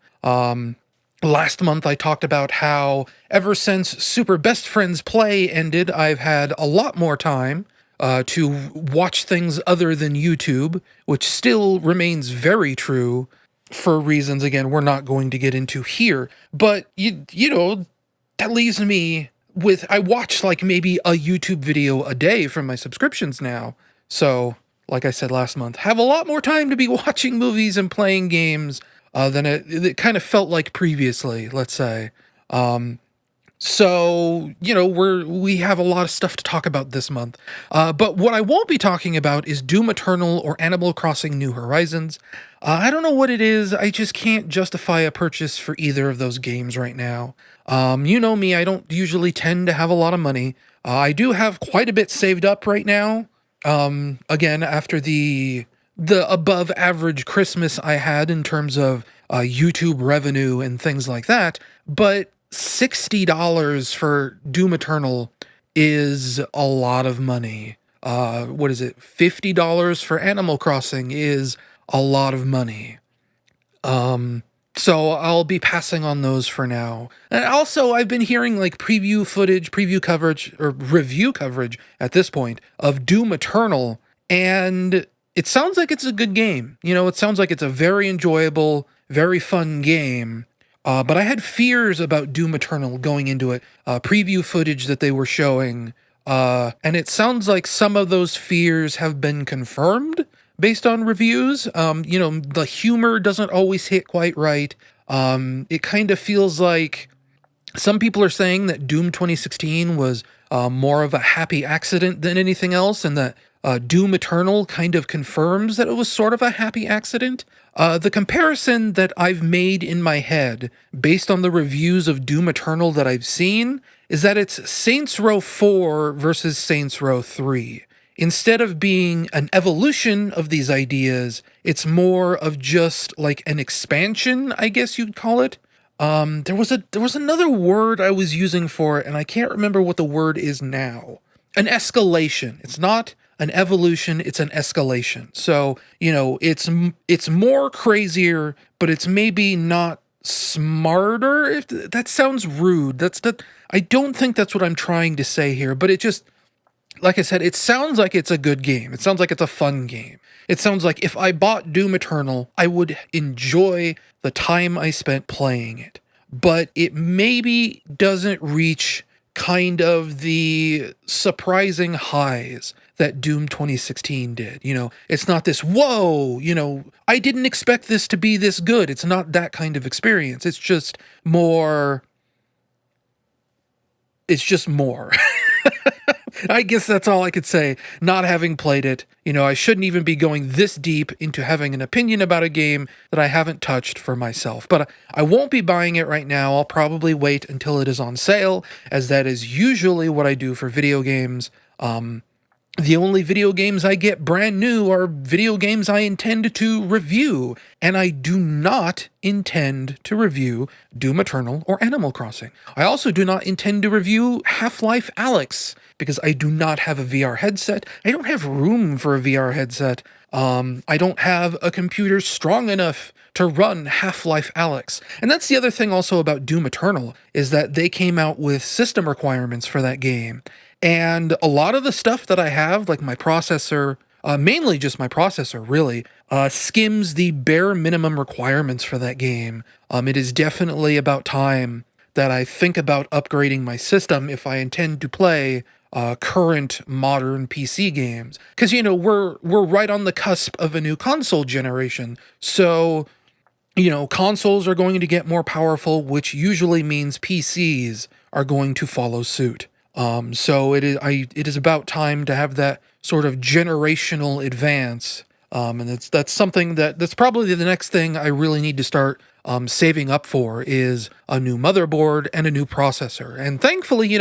Last month I talked about how ever since Super Best Friends Play ended, I've had a lot more time to watch things other than YouTube, which still remains very true for reasons, again, we're not going to get into here. But, that leaves me with, I watch maybe a YouTube video a day from my subscriptions now. So, like I said last month, have a lot more time to be watching movies and playing games than it kind of felt like previously, let's say. So, we have a lot of stuff to talk about this month. But what I won't be talking about is Doom Eternal or Animal Crossing New Horizons. I don't know what it is. I just can't justify a purchase for either of those games right now. You know me, I don't usually tend to have a lot of money. I do have quite a bit saved up right now. Again, after the above average Christmas I had in terms of YouTube revenue and things like that. But $60 for Doom Eternal is a lot of money. What is it? $50 for Animal Crossing is a lot of money. So I'll be passing on those for now. And also, I've been hearing preview coverage, or review coverage at this point, of Doom Eternal, and it sounds like it's a good game. It sounds like it's a very enjoyable, very fun game. But I had fears about Doom Eternal going into it. Preview footage that they were showing, and it sounds like some of those fears have been confirmed based on reviews. The humor doesn't always hit quite right. It kind of feels like some people are saying that Doom 2016 was more of a happy accident than anything else, and that Doom Eternal kind of confirms that it was sort of a happy accident. The comparison that I've made in my head, based on the reviews of Doom Eternal that I've seen, is that it's Saints Row 4 versus Saints Row 3. Instead of being an evolution of these ideas, it's more of just an expansion, I guess you'd call it. There was another word I was using for it, and I can't remember what the word is now. An escalation. It's not an evolution, it's an escalation. So, it's more crazier, but it's maybe not smarter. If that sounds rude, I don't think that's what I'm trying to say here, but it just, like I said, it sounds like it's a good game. It sounds like it's a fun game. It sounds like if I bought Doom Eternal, I would enjoy the time I spent playing it. But it maybe doesn't reach kind of the surprising highs that Doom 2016 did. It's not this, whoa, I didn't expect this to be this good. It's not that kind of experience. It's just more. I guess that's all I could say, not having played it. I shouldn't even be going this deep into having an opinion about a game that I haven't touched for myself. But I won't be buying it right now. I'll probably wait until it is on sale, as that is usually what I do for video games. The only video games I get brand new are video games I intend to review, and I do not intend to review Doom Eternal or Animal Crossing. I also do not intend to review Half-Life Alyx, because I do not have a VR headset. I don't have room for a VR headset. I don't have a computer strong enough to run Half-Life Alyx. And that's the other thing also about Doom Eternal, is that they came out with system requirements for that game. And a lot of the stuff that I have, like my processor, mainly just my processor, really, skims the bare minimum requirements for that game. It is definitely about time that I think about upgrading my system if I intend to play current modern PC games. Because, we're right on the cusp of a new console generation. So, consoles are going to get more powerful, which usually means PCs are going to follow suit. So it is about time to have that sort of generational advance. And that's something that's probably the next thing I really need to start saving up for, is a new motherboard and a new processor. And thankfully,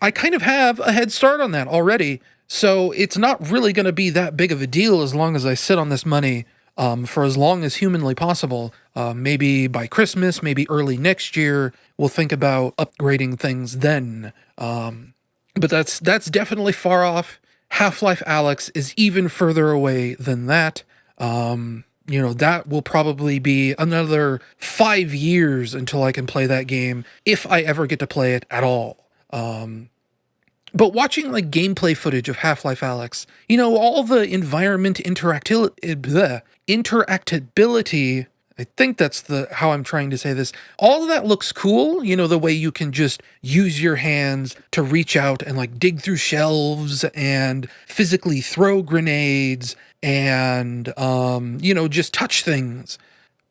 I kind of have a head start on that already. So it's not really going to be that big of a deal as long as I sit on this money for as long as humanly possible. Maybe by Christmas, maybe early next year, we'll think about upgrading things then. But that's definitely far off. Half-Life Alyx is even further away than that. That will probably be another 5 years until I can play that game, if I ever get to play it at all. But watching like gameplay footage of Half-Life Alyx, all the environment interactability, I think that's how I'm trying to say this. All of that looks cool, the way you can just use your hands to reach out and like dig through shelves and physically throw grenades and, just touch things.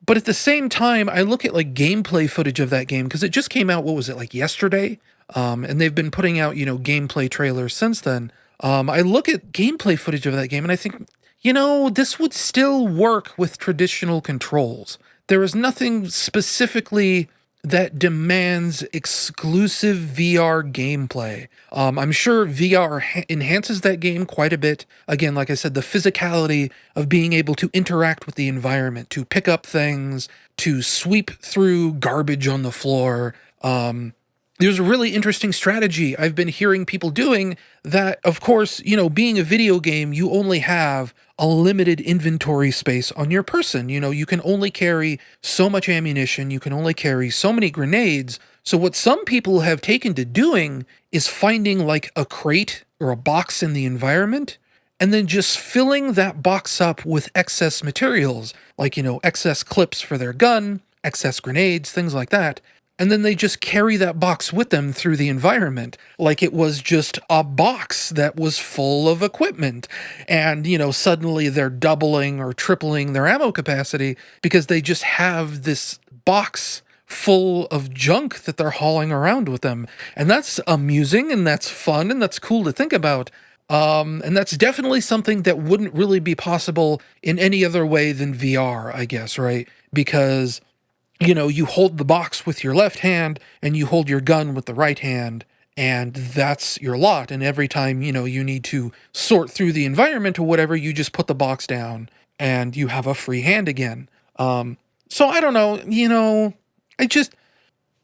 But at the same time, I look at like gameplay footage of that game, because it just came out, what was it, like yesterday? And they've been putting out, gameplay trailers since then. I look at gameplay footage of that game and I think, this would still work with traditional controls. There is nothing specifically that demands exclusive VR gameplay. I'm sure VR enhances that game quite a bit. Again, like I said, the physicality of being able to interact with the environment, to pick up things, to sweep through garbage on the floor. There's a really interesting strategy I've been hearing people doing that, of course, being a video game, you only have a limited inventory space on your person. You can only carry so much ammunition. You can only carry so many grenades. So what some people have taken to doing is finding like a crate or a box in the environment and then just filling that box up with excess materials, like, excess clips for their gun, excess grenades, things like that. And then they just carry that box with them through the environment like it was just a box that was full of equipment. And, suddenly they're doubling or tripling their ammo capacity because they just have this box full of junk that they're hauling around with them. And that's amusing and that's fun and that's cool to think about. And that's definitely something that wouldn't really be possible in any other way than VR, I guess, right? Because you hold the box with your left hand and you hold your gun with the right hand, and that's your lot. And every time, you need to sort through the environment or whatever, you just put the box down and you have a free hand again. So I don't know,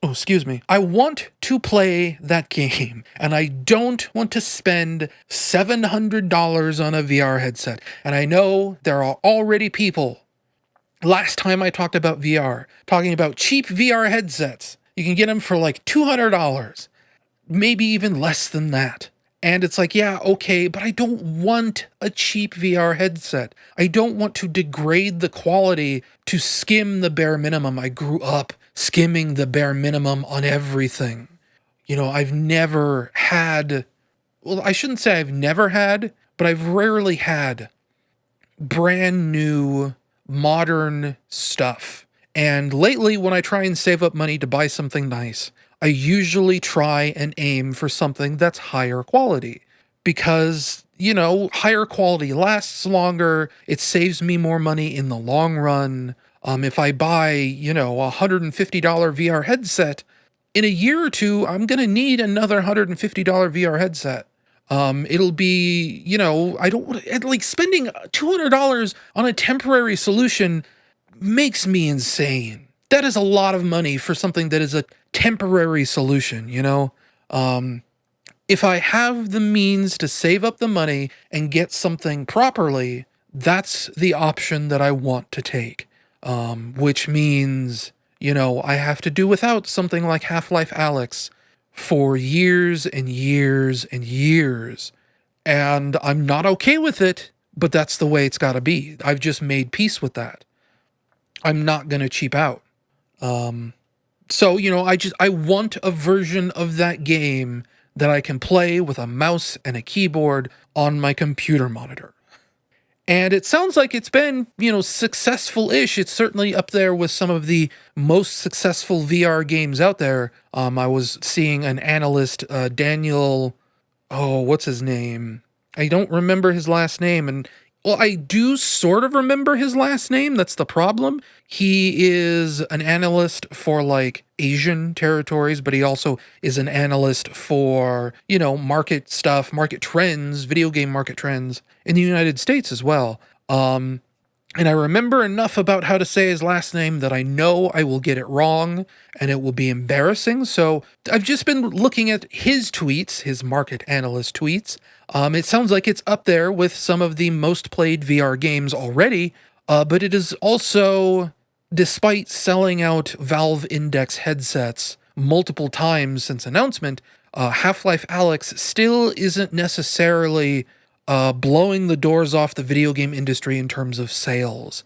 Oh, excuse me. I want to play that game, and I don't want to spend $700 on a VR headset. And I know there are already people, last time I talked about VR, talking about cheap VR headsets. You can get them for like $200, maybe even less than that. And it's like, yeah, okay, but I don't want a cheap VR headset. I don't want to degrade the quality to skim the bare minimum. I grew up skimming the bare minimum on everything. You know, I've never had, well, I shouldn't say I've never had, but I've rarely had brand new, modern stuff. And lately, when I try and save up money to buy something nice, I usually try and aim for something that's higher quality because, you know, higher quality lasts longer. It saves me more money in the long run. If I buy, you know, a $150 VR headset, in a year or two, I'm going to need another $150 VR headset. It'll be, you know, I don't like spending $200 on a temporary solution makes me insane. That is a lot of money for something that is a temporary solution, you know? If I have the means to save up the money and get something properly, that's the option that I want to take. Which means, you know, I have to do without something like Half-Life Alyx for years and years and years. And I'm not okay with it, but that's the way it's gotta be. I've just made peace with that. I'm not gonna cheap out. So, you know, I want a version of that game that I can play with a mouse and a keyboard on my computer monitor. And it sounds like it's been, you know, successful-ish. It's certainly up there with some of the most successful VR games out there. I was seeing an analyst, Daniel, oh, what's his name? I don't remember his last name, and well, I do sort of remember his last name. That's the problem. He is an analyst for like Asian territories, but he also is an analyst for, you know, market stuff, market trends, video game market trends in the United States as well. And I remember enough about how to say his last name that I know I will get it wrong and it will be embarrassing. So I've just been looking at his tweets, his market analyst tweets. It sounds like it's up there with some of the most played VR games already, but it is also, despite selling out Valve Index headsets multiple times since announcement, Half-Life Alyx still isn't necessarily blowing the doors off the video game industry in terms of sales.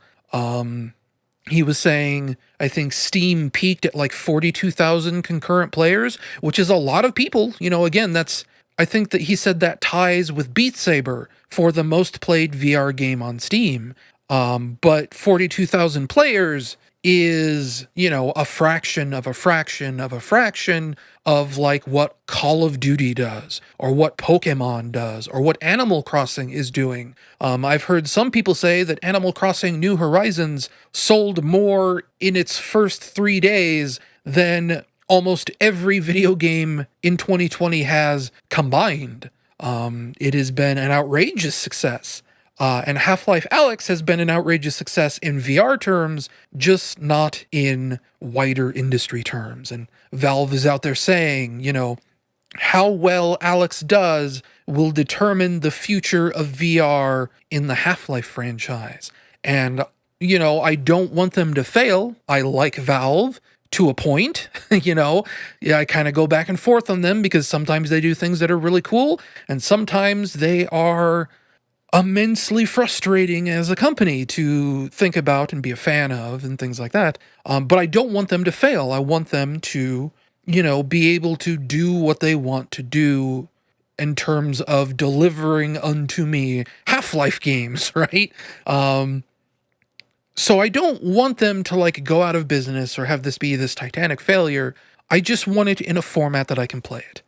He was saying, I think Steam peaked at like 42,000 concurrent players, which is a lot of people. You know, again, I think that he said that ties with Beat Saber for the most played VR game on Steam. But 42,000 players is, you know, a fraction of a fraction of a fraction of like what Call of Duty does, or what Pokemon does, or what Animal Crossing is doing. I've heard some people say that Animal Crossing New Horizons sold more in its first 3 days than almost every video game in 2020 has combined. It has been an outrageous success. And Half-Life Alyx has been an outrageous success in VR terms, just not in wider industry terms. And Valve is out there saying, you know, how well Alyx does will determine the future of VR in the Half-Life franchise. And, you know, I don't want them to fail. I like Valve to a point, you know. Yeah, I kind of go back and forth on them because sometimes they do things that are really cool, and sometimes they are immensely frustrating as a company to think about and be a fan of and things like that. But I don't want them to fail. I want them to, you know, be able to do what they want to do in terms of delivering unto me Half-Life games, right? So I don't want them to like go out of business or have this be this titanic failure. I just want it in a format that I can play it.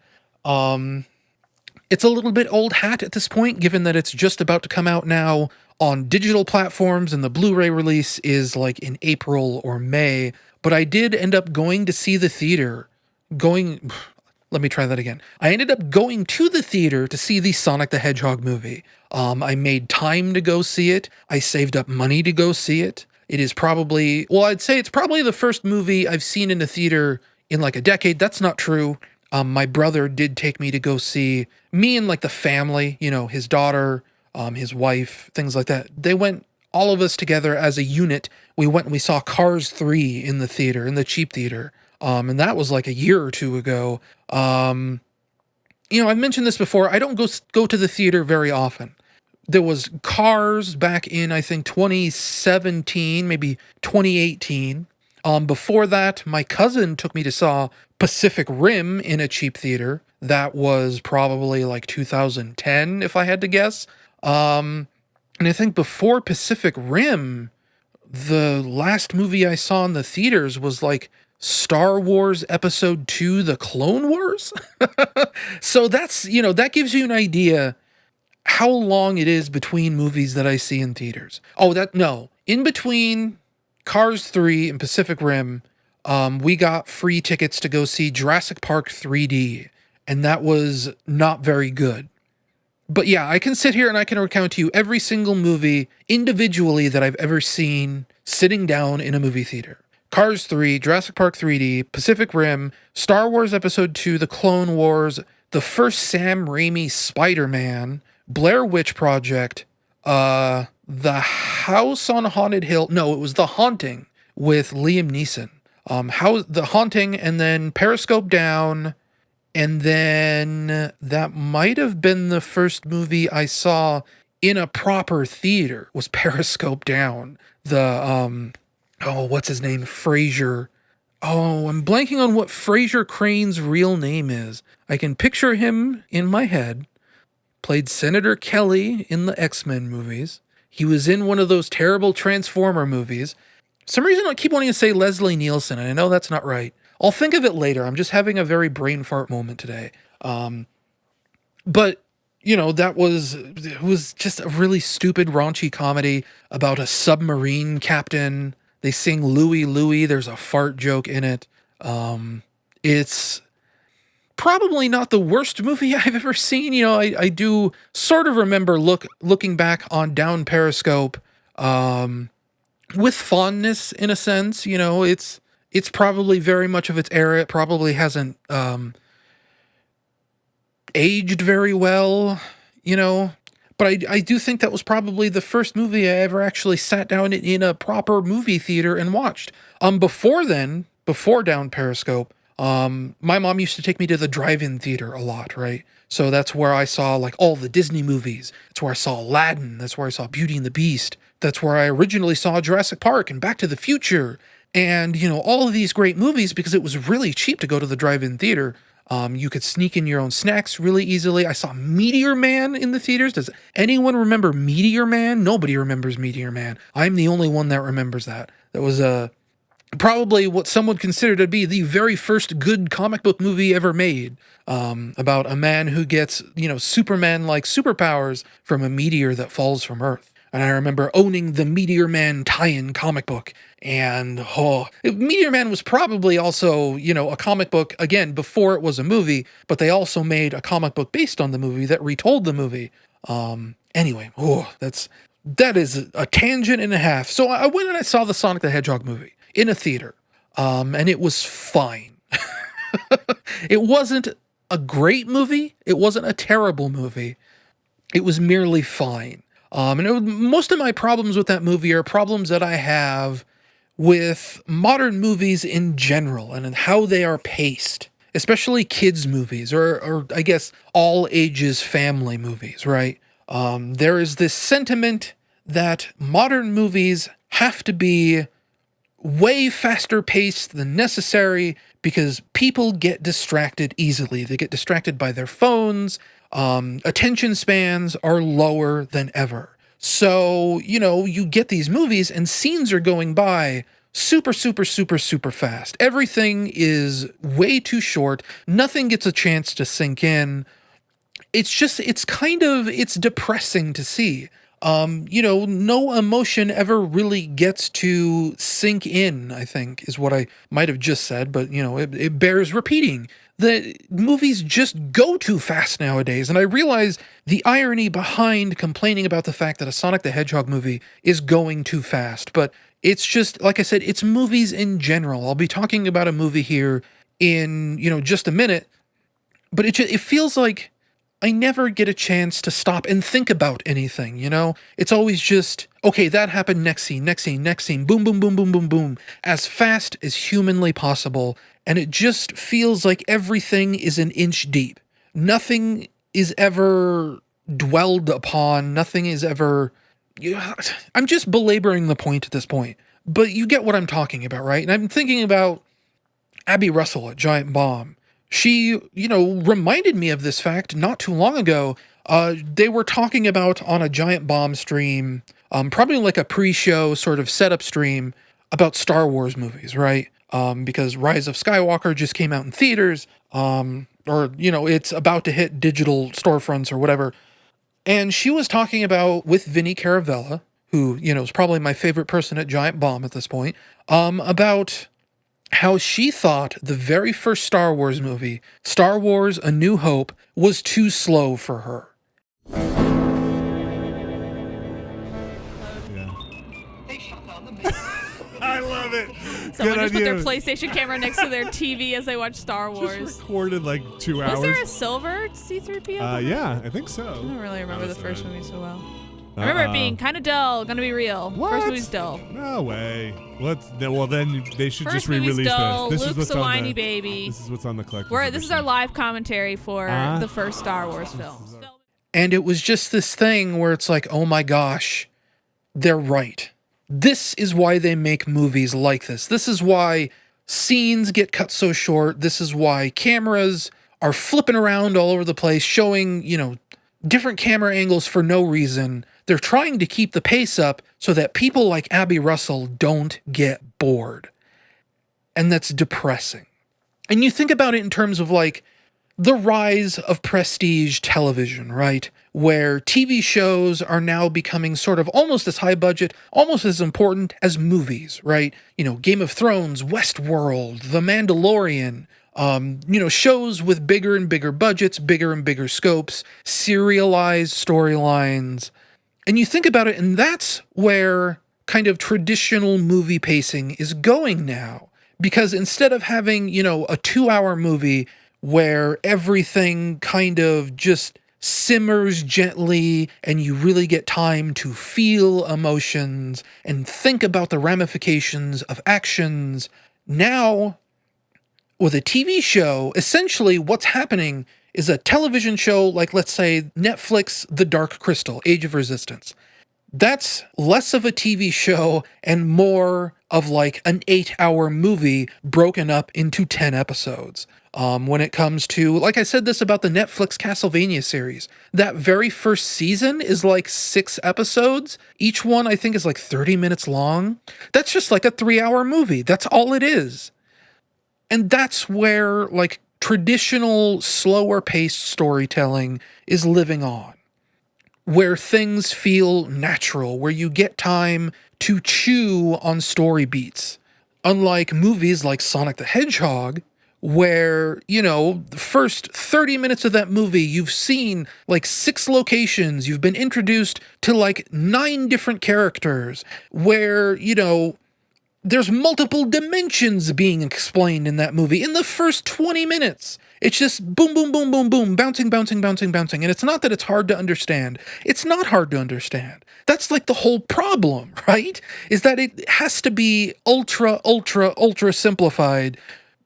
It's a little bit old hat at this point, given that it's just about to come out now on digital platforms and the Blu-ray release is like in April or May. But I did end up going to see the theater. Let me try that again. I ended up going to the theater to see the Sonic the Hedgehog movie. I made time to go see it. I saved up money to go see it. It is probably, well, I'd say it's probably the first movie I've seen in the theater in like a decade. That's not true. My brother did take me to go see me and like the family, his daughter, his wife, things like that. They went, all of us together as a unit. We went and we saw Cars 3 in the theater, in the cheap theater. And that was like a year or two ago. I've mentioned this before. I don't go to the theater very often. There was Cars back in, I think, 2017, maybe 2018. Before that, my cousin took me to saw Pacific Rim in a cheap theater. That was probably like 2010, if I had to guess. And I think before Pacific Rim, the last movie I saw in the theaters was like Star Wars Episode 2, The Clone Wars. So that's, that gives you an idea how long it is between movies that I see in theaters. In between Cars 3 and Pacific Rim, we got free tickets to go see Jurassic Park 3D, and that was not very good. But yeah, I can sit here and I can recount to you every single movie individually that I've ever seen sitting down in a movie theater. Cars 3, Jurassic Park 3D, Pacific Rim, Star Wars Episode 2, The Clone Wars, the first Sam Raimi Spider-Man, Blair Witch Project, The House on Haunted Hill. No, it was The Haunting with Liam Neeson. The Haunting, and then Periscope Down, and then that might have been the first movie I saw in a proper theater was Periscope Down. What's his name? Frasier. Oh, I'm blanking on what Frasier Crane's real name is. I can picture him in my head. Played Senator Kelly in the X-Men movies. He was in one of those terrible Transformer movies. For some reason I keep wanting to say Leslie Nielsen, and I know that's not right. I'll think of it later. I'm just having a very brain fart moment today. But it was just a really stupid, raunchy comedy about a submarine captain. They sing Louie Louie. There's a fart joke in it. It's probably not the worst movie I've ever seen. I do sort of remember looking back on Down Periscope with fondness in a sense. It's probably very much of its era. It probably hasn't aged very well, But I do think that was probably the first movie I ever actually sat down in a proper movie theater and watched. Before Down Periscope, my mom used to take me to the drive-in theater a lot, right? So that's where I saw like all the Disney movies. That's where I saw Aladdin. That's where I saw Beauty and the Beast. That's where I originally saw Jurassic Park and Back to the Future. And, all of these great movies because it was really cheap to go to the drive-in theater. You could sneak in your own snacks really easily. I saw Meteor Man in the theaters. Does anyone remember Meteor Man? Nobody remembers Meteor Man. I'm the only one that remembers that. That was probably what some would consider to be the very first good comic book movie ever made, about a man who gets, Superman-like superpowers from a meteor that falls from Earth. And I remember owning the Meteor Man tie-in comic book. And, Meteor Man was probably also, a comic book, again, before it was a movie, but they also made a comic book based on the movie that retold the movie. Anyway, that is a tangent and a half. So I went and I saw the Sonic the Hedgehog movie in a theater, and it was fine. It wasn't a great movie. It wasn't a terrible movie. It was merely fine. Most of my problems with that movie are problems that I have with modern movies in general and how they are paced, especially kids' movies or I guess all ages family movies, right? There is this sentiment that modern movies have to be way faster paced than necessary because people get distracted easily. They get distracted by their phones. Attention spans are lower than ever. So, you get these movies and scenes are going by super, super, super, super fast. Everything is way too short. Nothing gets a chance to sink in. It's depressing to see. No emotion ever really gets to sink in, I think, is what I might have just said, but, it bears repeating. The movies just go too fast nowadays, and I realize the irony behind complaining about the fact that a Sonic the Hedgehog movie is going too fast, but it's just, like I said, it's movies in general. I'll be talking about a movie here in, just a minute. But it feels like I never get a chance to stop and think about anything, It's always just, okay, that happened, next scene, next scene, next scene, boom, boom, boom, boom, boom, boom, as fast as humanly possible. And it just feels like everything is an inch deep. Nothing is ever dwelled upon. Nothing is ever... I'm just belaboring the point at this point. But you get what I'm talking about, right? And I'm thinking about Abby Russell at Giant Bomb. She, reminded me of this fact not too long ago. They were talking about on a Giant Bomb stream, probably like a pre-show sort of setup stream about Star Wars movies, right? Because Rise of Skywalker just came out in theaters, it's about to hit digital storefronts or whatever. And she was talking about, with Vinnie Caravella, who, is probably my favorite person at Giant Bomb at this point, about how she thought the very first Star Wars movie, Star Wars A New Hope, was too slow for her. I love it. Someone just put their PlayStation camera next to their TV as they watch Star Wars. Just recorded like 2 hours. Was there a silver C-3PO? Yeah, I think so. I don't really remember the first movie so well. I remember it being kind of dull, gonna be real. What? First movie's dull. No way. Well, then they should First just re-release dull. this. This Luke's is what's a on whiny the, baby. This is what's on the collector's This is our live commentary for the first Star Wars film. And it was just this thing where it's like, oh my gosh, they're right. This is why they make movies like this. This is why scenes get cut so short. This is why cameras are flipping around all over the place, showing, different camera angles for no reason. They're trying to keep the pace up so that people like Abby Russell don't get bored. And that's depressing. And you think about it in terms of like the rise of prestige television, right? Where TV shows are now becoming sort of almost as high budget, almost as important as movies, right? Game of Thrones, Westworld, The Mandalorian, shows with bigger and bigger budgets, bigger and bigger scopes, serialized storylines. And you think about it, and that's where kind of traditional movie pacing is going now. Because instead of having, a 2-hour movie where everything kind of just simmers gently and you really get time to feel emotions and think about the ramifications of actions, now with a TV show, essentially what's happening is a television show like, let's say, Netflix, The Dark Crystal, Age of Resistance. That's less of a TV show and more of like an 8-hour movie broken up into 10 episodes. When it comes to, like I said this about the Netflix Castlevania series, that very first season is like 6 episodes. Each one I think is like 30 minutes long. That's just like a 3-hour movie. That's all it is. And that's where like traditional slower paced storytelling is living on. Where things feel natural, where you get time to chew on story beats. Unlike movies like Sonic the Hedgehog, where, the first 30 minutes of that movie, you've seen like 6 locations, you've been introduced to like 9 different characters, where, there's multiple dimensions being explained in that movie in the first 20 minutes. It's just boom, boom, boom, boom, boom, bouncing, bouncing, bouncing, bouncing. And it's not that it's hard to understand. It's not hard to understand. That's like the whole problem, right? Is that it has to be ultra, ultra, ultra simplified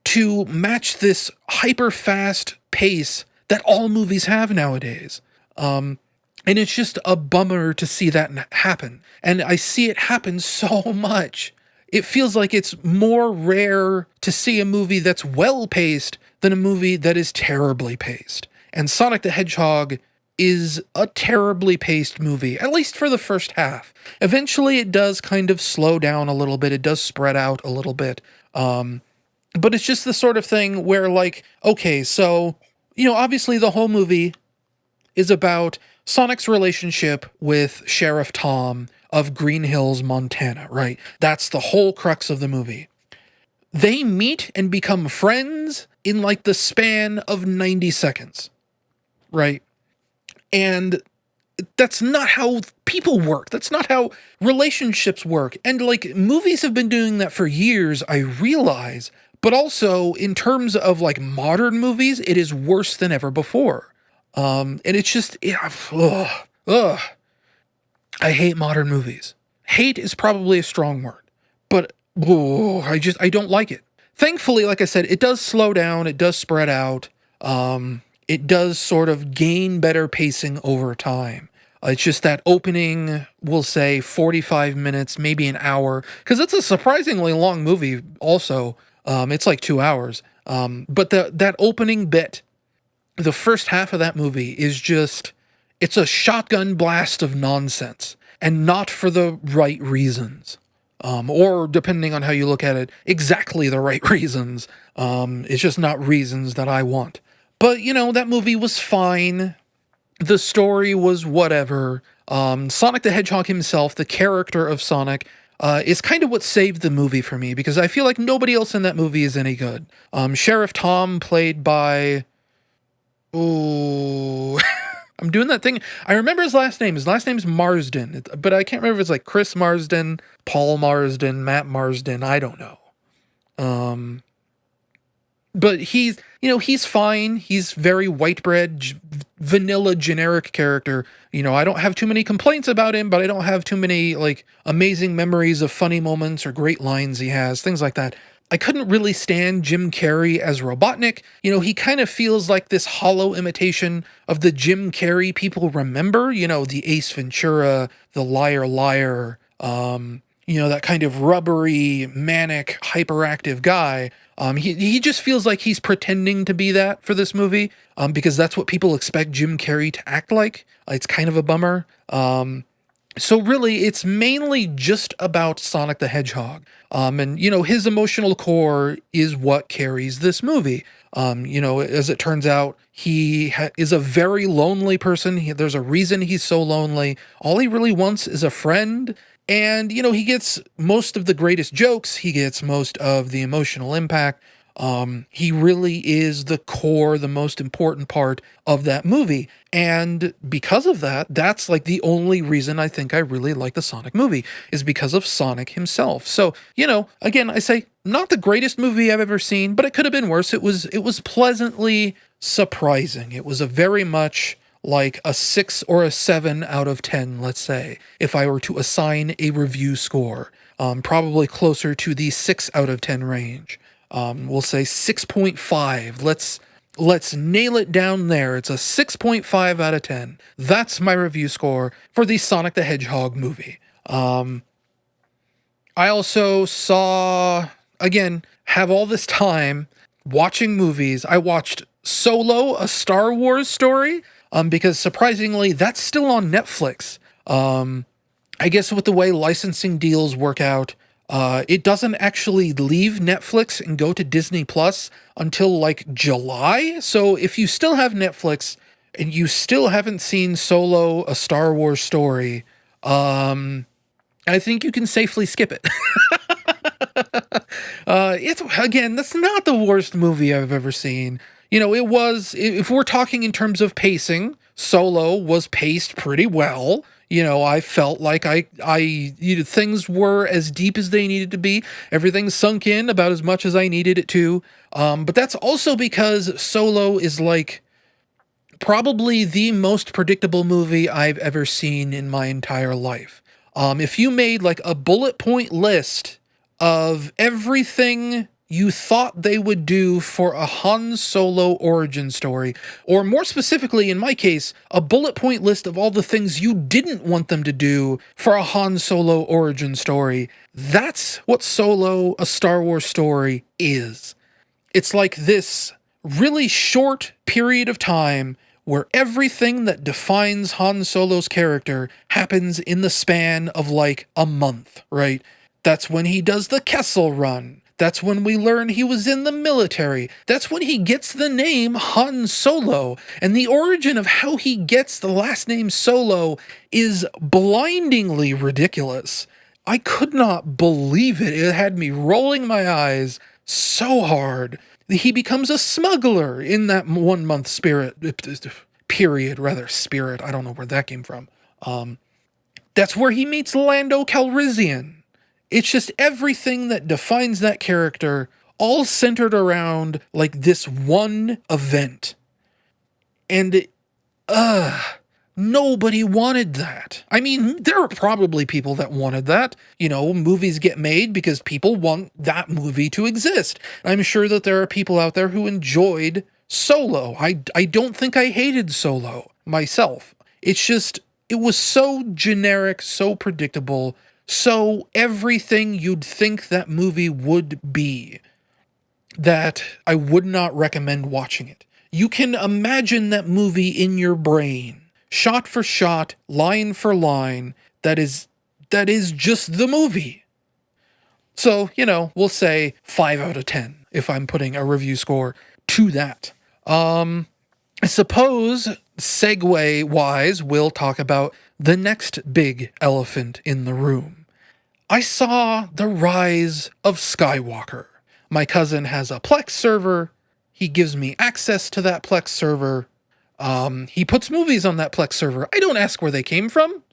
to match this hyper fast pace that all movies have nowadays. And it's just a bummer to see that happen. And I see it happen so much. It feels like it's more rare to see a movie that's well-paced than a movie that is terribly paced. And Sonic the Hedgehog is a terribly paced movie, at least for the first half. Eventually it does kind of slow down a little bit. It does spread out a little bit. But it's just the sort of thing where like, okay, so, obviously the whole movie is about Sonic's relationship with Sheriff Tom of Green Hills, Montana, right? That's the whole crux of the movie. They meet and become friends in like the span of 90 seconds, right? And that's not how people work. That's not how relationships work. And like movies have been doing that for years, I realize, But also, in terms of like modern movies, it is worse than ever before. And it's just, ugh. I hate modern movies. Hate is probably a strong word, but I don't like it. Thankfully, like I said, it does slow down, it does spread out, it does sort of gain better pacing over time. It's just that opening, we'll say 45 minutes, maybe an hour, because it's a surprisingly long movie also. It's like 2 hours. But that opening bit, the first half of that movie is just, it's a shotgun blast of nonsense, and not for the right reasons. Or depending on how you look at it, exactly the right reasons. It's just not reasons that I want. But, you know, that movie was fine. The story was whatever. Sonic the Hedgehog himself, the character of Sonic, is kind of what saved the movie for me, because I feel like nobody else in that movie is any good. Sheriff Tom, played by... Ooh... I'm doing that thing. I remember his last name. His last name's Marsden, but I can't remember if it's like Chris Marsden, Paul Marsden, Matt Marsden. I don't know. But he's fine. He's very white bread, vanilla, generic character. You know, I don't have too many complaints about him, but I don't have too many like amazing memories of funny moments or great lines he has, things like that. I couldn't really stand Jim Carrey as Robotnik. You know, he kind of feels like this hollow imitation of the Jim Carrey people remember. You know, the Ace Ventura, the Liar Liar, you know, that kind of rubbery, manic, hyperactive guy. He just feels like he's pretending to be that for this movie, because that's what people expect Jim Carrey to act like. It's kind of a bummer. So really, it's mainly just about Sonic the Hedgehog. And, you know, his emotional core is what carries this movie. You know, as it turns out, he is a very lonely person. There's a reason he's so lonely. All he really wants is a friend. And, you know, he gets most of the greatest jokes. He gets most of the emotional impact. He really is the core, the most important part of that movie. And because of that, that's like the only reason I think I really like the Sonic movie, is because of Sonic himself. So, you know, again, I say not the greatest movie I've ever seen, but it could have been worse. It was pleasantly surprising. It was a very much like a 6 or a 7 out of 10, let's say, if I were to assign a review score, probably closer to the 6 out of 10 range. We'll say 6.5. Let's nail it down there. It's a 6.5 out of 10. That's my review score for the Sonic the Hedgehog movie. I also have all this time watching movies. I watched Solo, a Star Wars story, because surprisingly, that's still on Netflix. I guess with the way licensing deals work out, it doesn't actually leave Netflix and go to Disney Plus until like July. So if you still have Netflix and you still haven't seen Solo, a Star Wars story, I think you can safely skip it. That's not the worst movie I've ever seen. You know, it was, if we're talking in terms of pacing, Solo was paced pretty well. You know, I felt like things were as deep as they needed to be. Everything sunk in about as much as I needed it to. But that's also because Solo is like probably the most predictable movie I've ever seen in my entire life. If you made like a bullet point list of everything you thought they would do for a Han Solo origin story, or more specifically, in my case, a bullet point list of all the things you didn't want them to do for a Han Solo origin story, that's what Solo, a Star Wars story, is. It's like this really short period of time where everything that defines Han Solo's character happens in the span of like a month, right? That's when he does the Kessel Run. That's when we learn he was in the military. That's when he gets the name Han Solo. And the origin of how he gets the last name Solo is blindingly ridiculous. I could not believe it. It had me rolling my eyes so hard. He becomes a smuggler in that 1 month period. I don't know where that came from. That's where he meets Lando Calrissian. It's just everything that defines that character all centered around like this one event. And nobody wanted that. I mean, there are probably people that wanted that. Movies get made because people want that movie to exist. I'm sure that there are people out there who enjoyed Solo. I don't think I hated Solo myself. It's just, it was so generic, so predictable, so everything you'd think that movie would be, that I would not recommend watching it. You can imagine that movie in your brain, shot for shot, line for line. That is just the movie. So, we'll say 5 out of 10 if I'm putting a review score to that. I suppose, segue-wise, we'll talk about the next big elephant in the room. I saw The Rise of Skywalker. My cousin has a Plex server. He gives me access to that Plex server. He puts movies on that Plex server. I don't ask where they came from,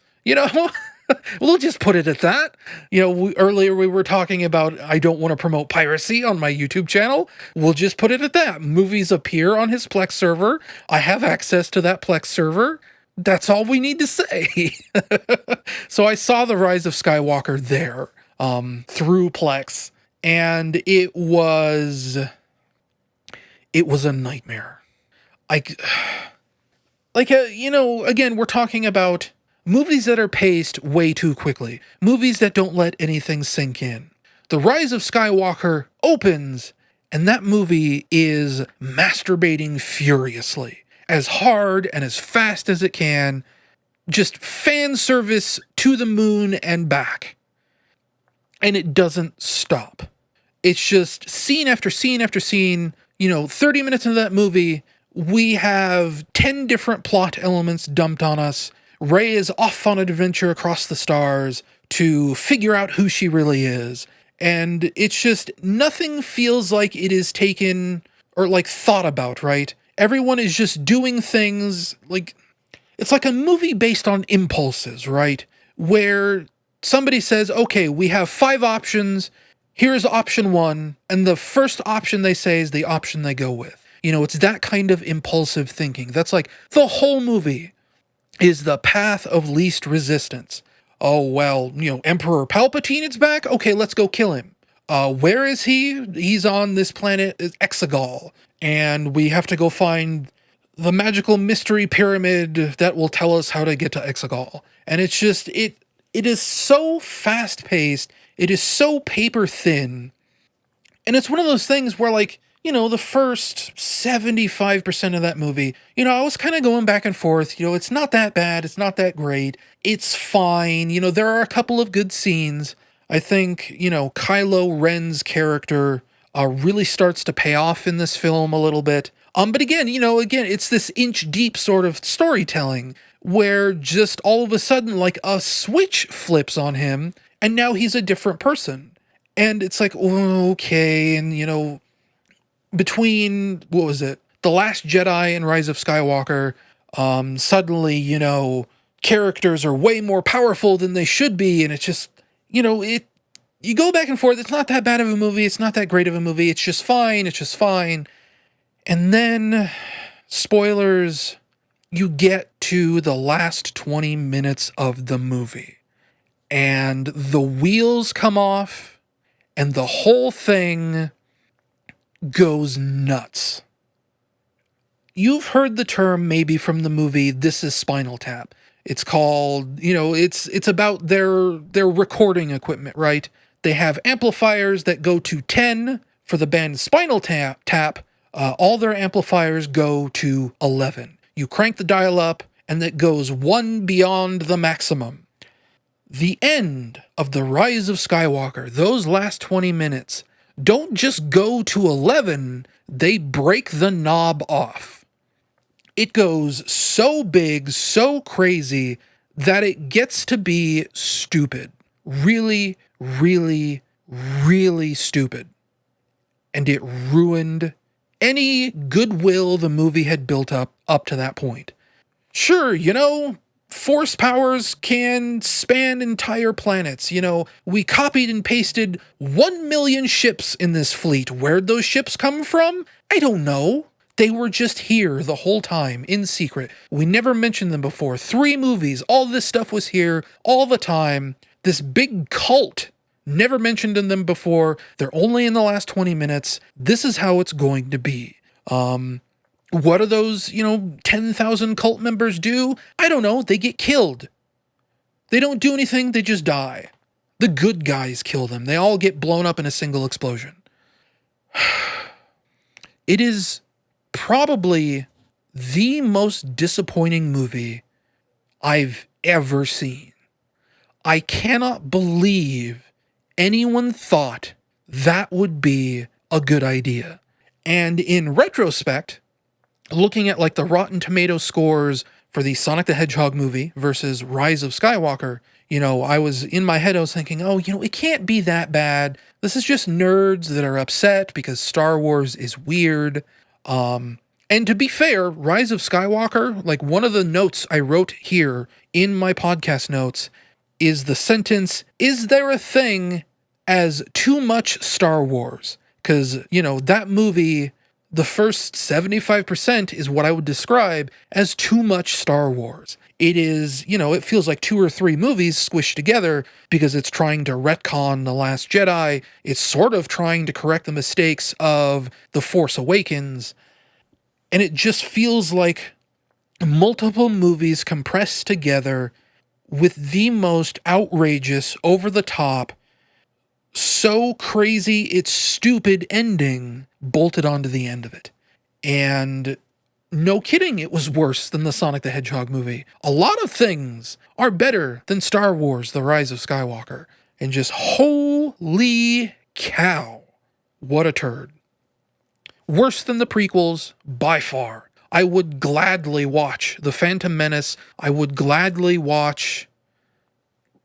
We'll just put it at that. Earlier we were talking about I don't want to promote piracy on my YouTube channel. We'll just put it at that. Movies appear on his Plex server. I have access to that Plex server. That's all we need to say. So I saw The Rise of Skywalker there through Plex, and it was a nightmare. Again, we're talking about movies that are paced way too quickly. Movies that don't let anything sink in. The Rise of Skywalker opens, and that movie is masturbating furiously. As hard and as fast as it can. Just fan service to the moon and back. And it doesn't stop. It's just scene after scene after scene. 30 minutes into that movie, we have 10 different plot elements dumped on us. Rey is off on an adventure across the stars to figure out who she really is. And it's just, nothing feels like it is taken or like thought about, right? Everyone is just doing things like, it's like a movie based on impulses, right? Where somebody says, okay, we have 5 options. Here's option 1. And the first option they say is the option they go with. It's that kind of impulsive thinking. That's like the whole movie is the path of least resistance. Oh, well, Emperor Palpatine is back? Okay, let's go kill him. Where is he? He's on this planet Exegol. And we have to go find the magical mystery pyramid that will tell us how to get to Exegol. And it's just, it is so fast-paced. It is so paper-thin. And it's one of those things where, the first 75% of that movie, I was kind of going back and forth. It's not that bad. It's not that great. It's fine. There are a couple of good scenes. I think, Kylo Ren's character really starts to pay off in this film a little bit. But again, it's this inch deep sort of storytelling where just all of a sudden, like a switch flips on him and now he's a different person. And it's like, okay. And, between, what was it? The Last Jedi and Rise of Skywalker, suddenly, characters are way more powerful than they should be. And it's just, you go back and forth. It's not that bad of a movie. It's not that great of a movie. It's just fine. It's just fine. And then, spoilers, you get to the last 20 minutes of the movie. And the wheels come off. And the whole thing goes nuts. You've heard the term maybe from the movie This Is Spinal Tap. It's called, it's about their recording equipment, right? They have amplifiers that go to 10 for the band Spinal Tap. All their amplifiers go to 11. You crank the dial up and it goes 1 beyond the maximum. The end of The Rise of Skywalker, those last 20 minutes, don't just go to 11, they break the knob off. It goes so big, so crazy, that it gets to be stupid. Really, really, really stupid. And it ruined any goodwill the movie had built up to that point. Sure, force powers can span entire planets. We copied and pasted 1 million ships in this fleet. Where'd those ships come from? I don't know. They were just here the whole time, in secret. We never mentioned them before. 3 movies, all this stuff was here all the time. This big cult, never mentioned in them before. They're only in the last 20 minutes. This is how it's going to be. What do those, 10,000 cult members do? I don't know. They get killed. They don't do anything. They just die. The good guys kill them. They all get blown up in a single explosion. It is probably the most disappointing movie I've ever seen. I cannot believe anyone thought that would be a good idea. And in retrospect, looking at like the Rotten Tomato scores for the Sonic the Hedgehog movie versus Rise of Skywalker, I was in my head, I was thinking, it can't be that bad. This is just nerds that are upset because Star Wars is weird. And to be fair, Rise of Skywalker, like one of the notes I wrote here in my podcast notes is the sentence, is there a thing as too much Star Wars? Because, that movie, the first 75% is what I would describe as too much Star Wars. It is, it feels like 2 or 3 movies squished together because it's trying to retcon The Last Jedi. It's sort of trying to correct the mistakes of The Force Awakens. And it just feels like multiple movies compressed together with the most outrageous, over-the-top, so crazy it's stupid ending bolted onto the end of it. And no kidding, it was worse than the Sonic the Hedgehog movie. A lot of things are better than Star Wars: The Rise of Skywalker. And just holy cow, what a turd. Worse than the prequels, by far. I would gladly watch The Phantom Menace. I would gladly watch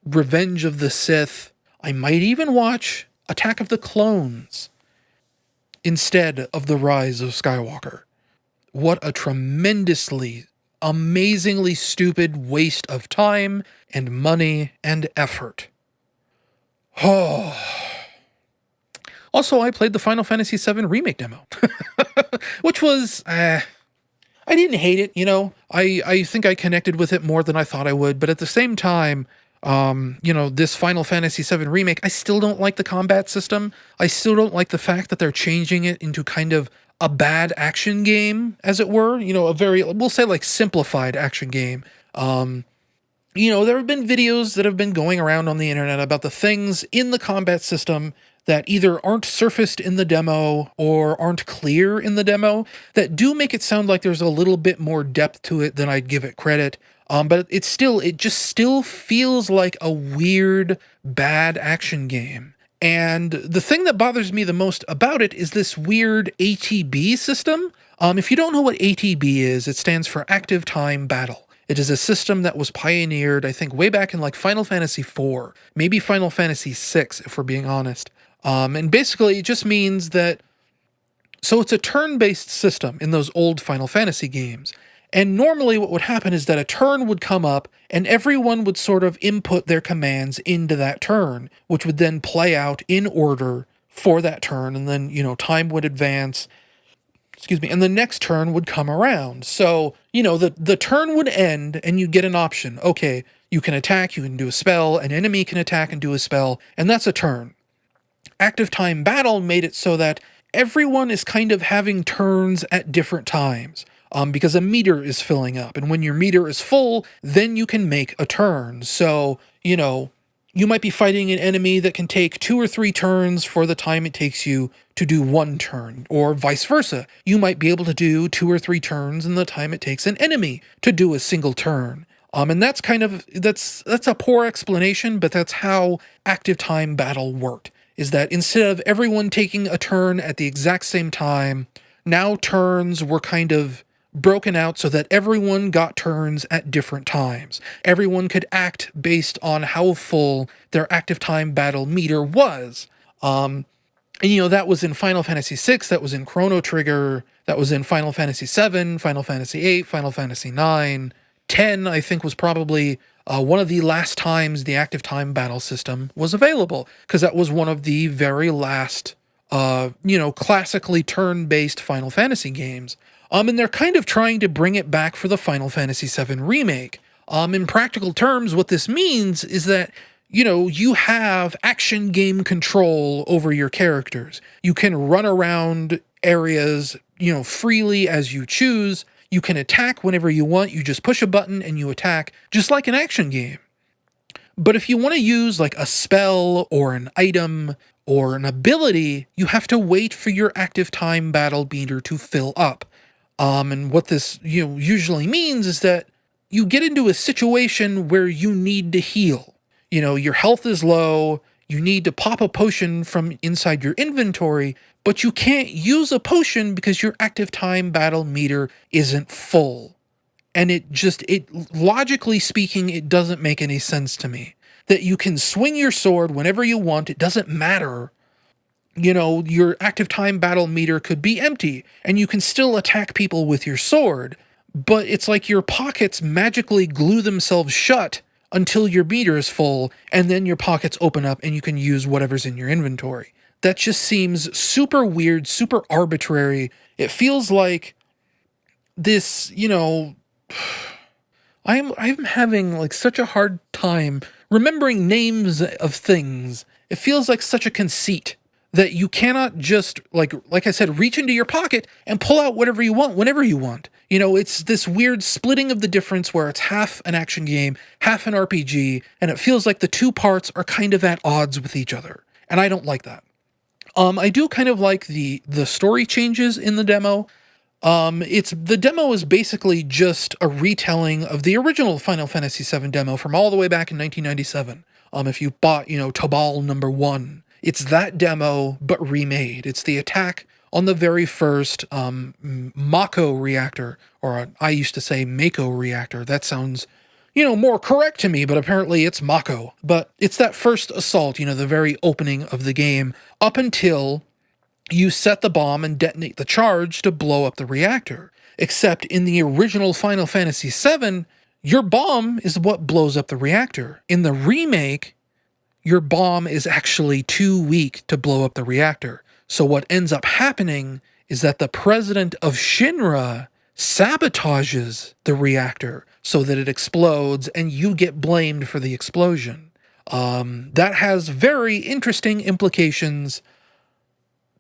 Revenge of the Sith. I might even watch Attack of the Clones instead of The Rise of Skywalker. What a tremendously, amazingly stupid waste of time and money and effort. Oh. Also, I played the Final Fantasy VII Remake demo, which was, I didn't hate it, I think I connected with it more than I thought I would, but at the same time, this Final Fantasy VII Remake, I still don't like the combat system. I still don't like the fact that they're changing it into kind of a bad action game, as it were, a very, we'll say like simplified action game. There have been videos that have been going around on the internet about the things in the combat system that either aren't surfaced in the demo or aren't clear in the demo that do make it sound like there's a little bit more depth to it than I'd give it credit. But it just still feels like a weird, bad action game. And the thing that bothers me the most about it is this weird ATB system. If you don't know what ATB is, it stands for Active Time Battle. It is a system that was pioneered, I think, way back in like Final Fantasy IV, maybe Final Fantasy VI, if we're being honest. And basically it just means that, so it's a turn-based system in those old Final Fantasy games. And normally what would happen is that a turn would come up and everyone would sort of input their commands into that turn, which would then play out in order for that turn. And then, time would advance, and the next turn would come around. So, the turn would end and you'd get an option. Okay, you can attack, you can do a spell, an enemy can attack and do a spell, and that's a turn. Active Time Battle made it so that everyone is kind of having turns at different times. Because a meter is filling up. And when your meter is full, then you can make a turn. So, you might be fighting an enemy that can take 2 or 3 turns for the time it takes you to do 1 turn. Or vice versa. You might be able to do 2 or 3 turns in the time it takes an enemy to do a single turn. And that's that's a poor explanation, but that's how Active Time Battle worked. Is that instead of everyone taking a turn at the exact same time, now turns were kind of broken out so that everyone got turns at different times. Everyone could act based on how full their Active Time Battle meter was. And that was in Final Fantasy VI, that was in Chrono Trigger, that was in Final Fantasy VII, Final Fantasy VIII, Final Fantasy IX, 10, I think, was probably one of the last times the active time battle system was available, because that was one of the very last, classically turn-based Final Fantasy games. And they're kind of trying to bring it back for the Final Fantasy VII Remake. In practical terms, what this means is that you have action game control over your characters. You can run around areas, freely as you choose. You can attack whenever you want. You just push a button and you attack, just like an action game. But if you want to use like a spell or an item or an ability, you have to wait for your active time battle meter to fill up. And what this usually means is that you get into a situation where you need to heal. Your health is low, you need to pop a potion from inside your inventory, but you can't use a potion because your active time battle meter isn't full. And logically speaking, it doesn't make any sense to me. That you can swing your sword whenever you want, it doesn't matter. Your active time battle meter could be empty, and you can still attack people with your sword, but it's like your pockets magically glue themselves shut until your meter is full, and then your pockets open up and you can use whatever's in your inventory. That just seems super weird, super arbitrary. It feels like this, I'm having like such a hard time remembering names of things. It feels like such a conceit that you cannot just, like I said, reach into your pocket and pull out whatever you want, whenever you want. It's this weird splitting of the difference where it's half an action game, half an RPG, and it feels like the two parts are kind of at odds with each other. And I don't like that. I do kind of like the story changes in the demo. The demo is basically just a retelling of the original Final Fantasy VII demo from all the way back in 1997. If you bought, Tobal number 1, it's that demo, but remade. It's the attack on the very first Mako reactor, or I used to say Mako reactor. That sounds, more correct to me, but apparently it's Mako. But it's that first assault, the very opening of the game, up until you set the bomb and detonate the charge to blow up the reactor. Except in the original Final Fantasy VII, your bomb is what blows up the reactor. In the remake, your bomb is actually too weak to blow up the reactor. So what ends up happening is that the president of Shinra sabotages the reactor so that it explodes and you get blamed for the explosion. That has very interesting implications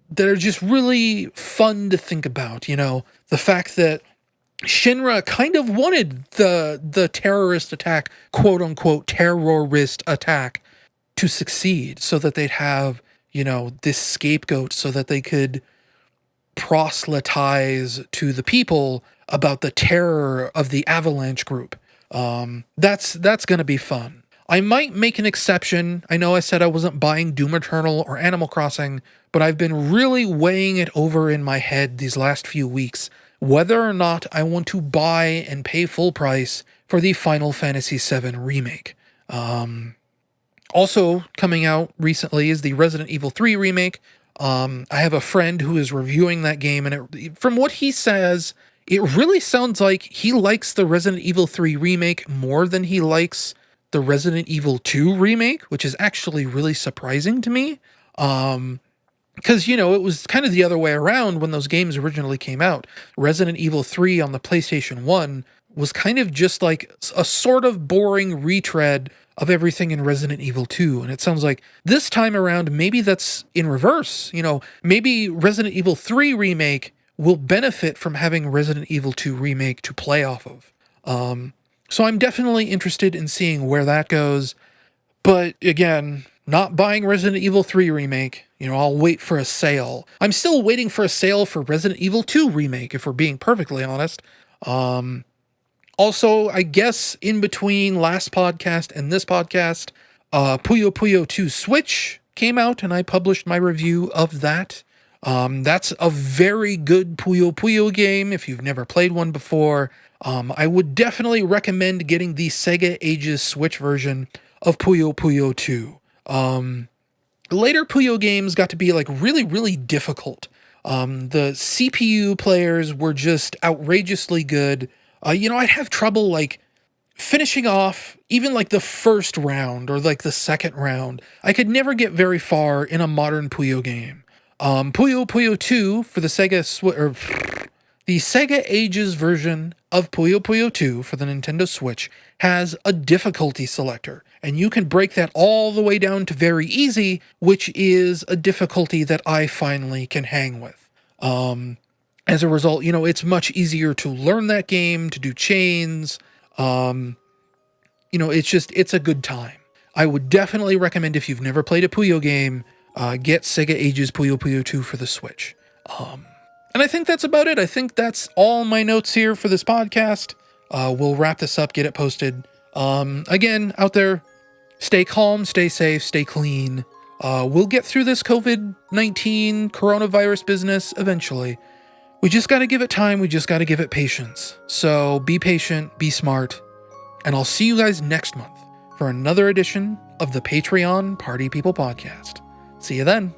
that are just really fun to think about. The fact that Shinra kind of wanted the terrorist attack, quote unquote terrorist attack, to succeed so that they'd have, this scapegoat so that they could proselytize to the people about the terror of the Avalanche group. That's going to be fun. I might make an exception. I know I said I wasn't buying Doom Eternal or Animal Crossing, but I've been really weighing it over in my head these last few weeks, whether or not I want to buy and pay full price for the Final Fantasy VII Remake. Also coming out recently is the Resident Evil 3 Remake. I have a friend who is reviewing that game, and from what he says, it really sounds like he likes the Resident Evil 3 Remake more than he likes the Resident Evil 2 Remake, which is actually really surprising to me. Because, it was kind of the other way around when those games originally came out. Resident Evil 3 on the PlayStation 1 was kind of just like a sort of boring retread of everything in Resident Evil 2. And it sounds like this time around, maybe that's in reverse. Maybe Resident Evil 3 Remake will benefit from having Resident Evil 2 Remake to play off of. So I'm definitely interested in seeing where that goes. But again, not buying Resident Evil 3 Remake. I'll wait for a sale. I'm still waiting for a sale for Resident Evil 2 Remake, if we're being perfectly honest. Also, I guess in between last podcast and this podcast, Puyo Puyo 2 Switch came out, and I published my review of that. That's a very good Puyo Puyo game if you've never played one before. I would definitely recommend getting the Sega Ages Switch version of Puyo Puyo 2. Later Puyo games got to be really, really difficult. The CPU players were just outrageously good. I'd have trouble finishing off even like the first round or like the second round, I could never get very far in a modern Puyo game. Puyo 2 for the the Sega Ages version of Puyo 2 for the Nintendo Switch has a difficulty selector, and you can break that all the way down to very easy, which is a difficulty that I finally can hang with. As a result, it's much easier to learn that game, to do chains. It's a good time. I would definitely recommend, if you've never played a Puyo game, get Sega Ages Puyo 2 for the Switch. And I think that's about it. I think that's all my notes here for this podcast. We'll wrap this up, get it posted. Again, out there, stay calm, stay safe, stay clean. We'll get through this COVID-19 coronavirus business eventually. We just got to give it time. We just got to give it patience. So be patient, be smart, and I'll see you guys next month for another edition of the Patreon Party People Podcast. See you then.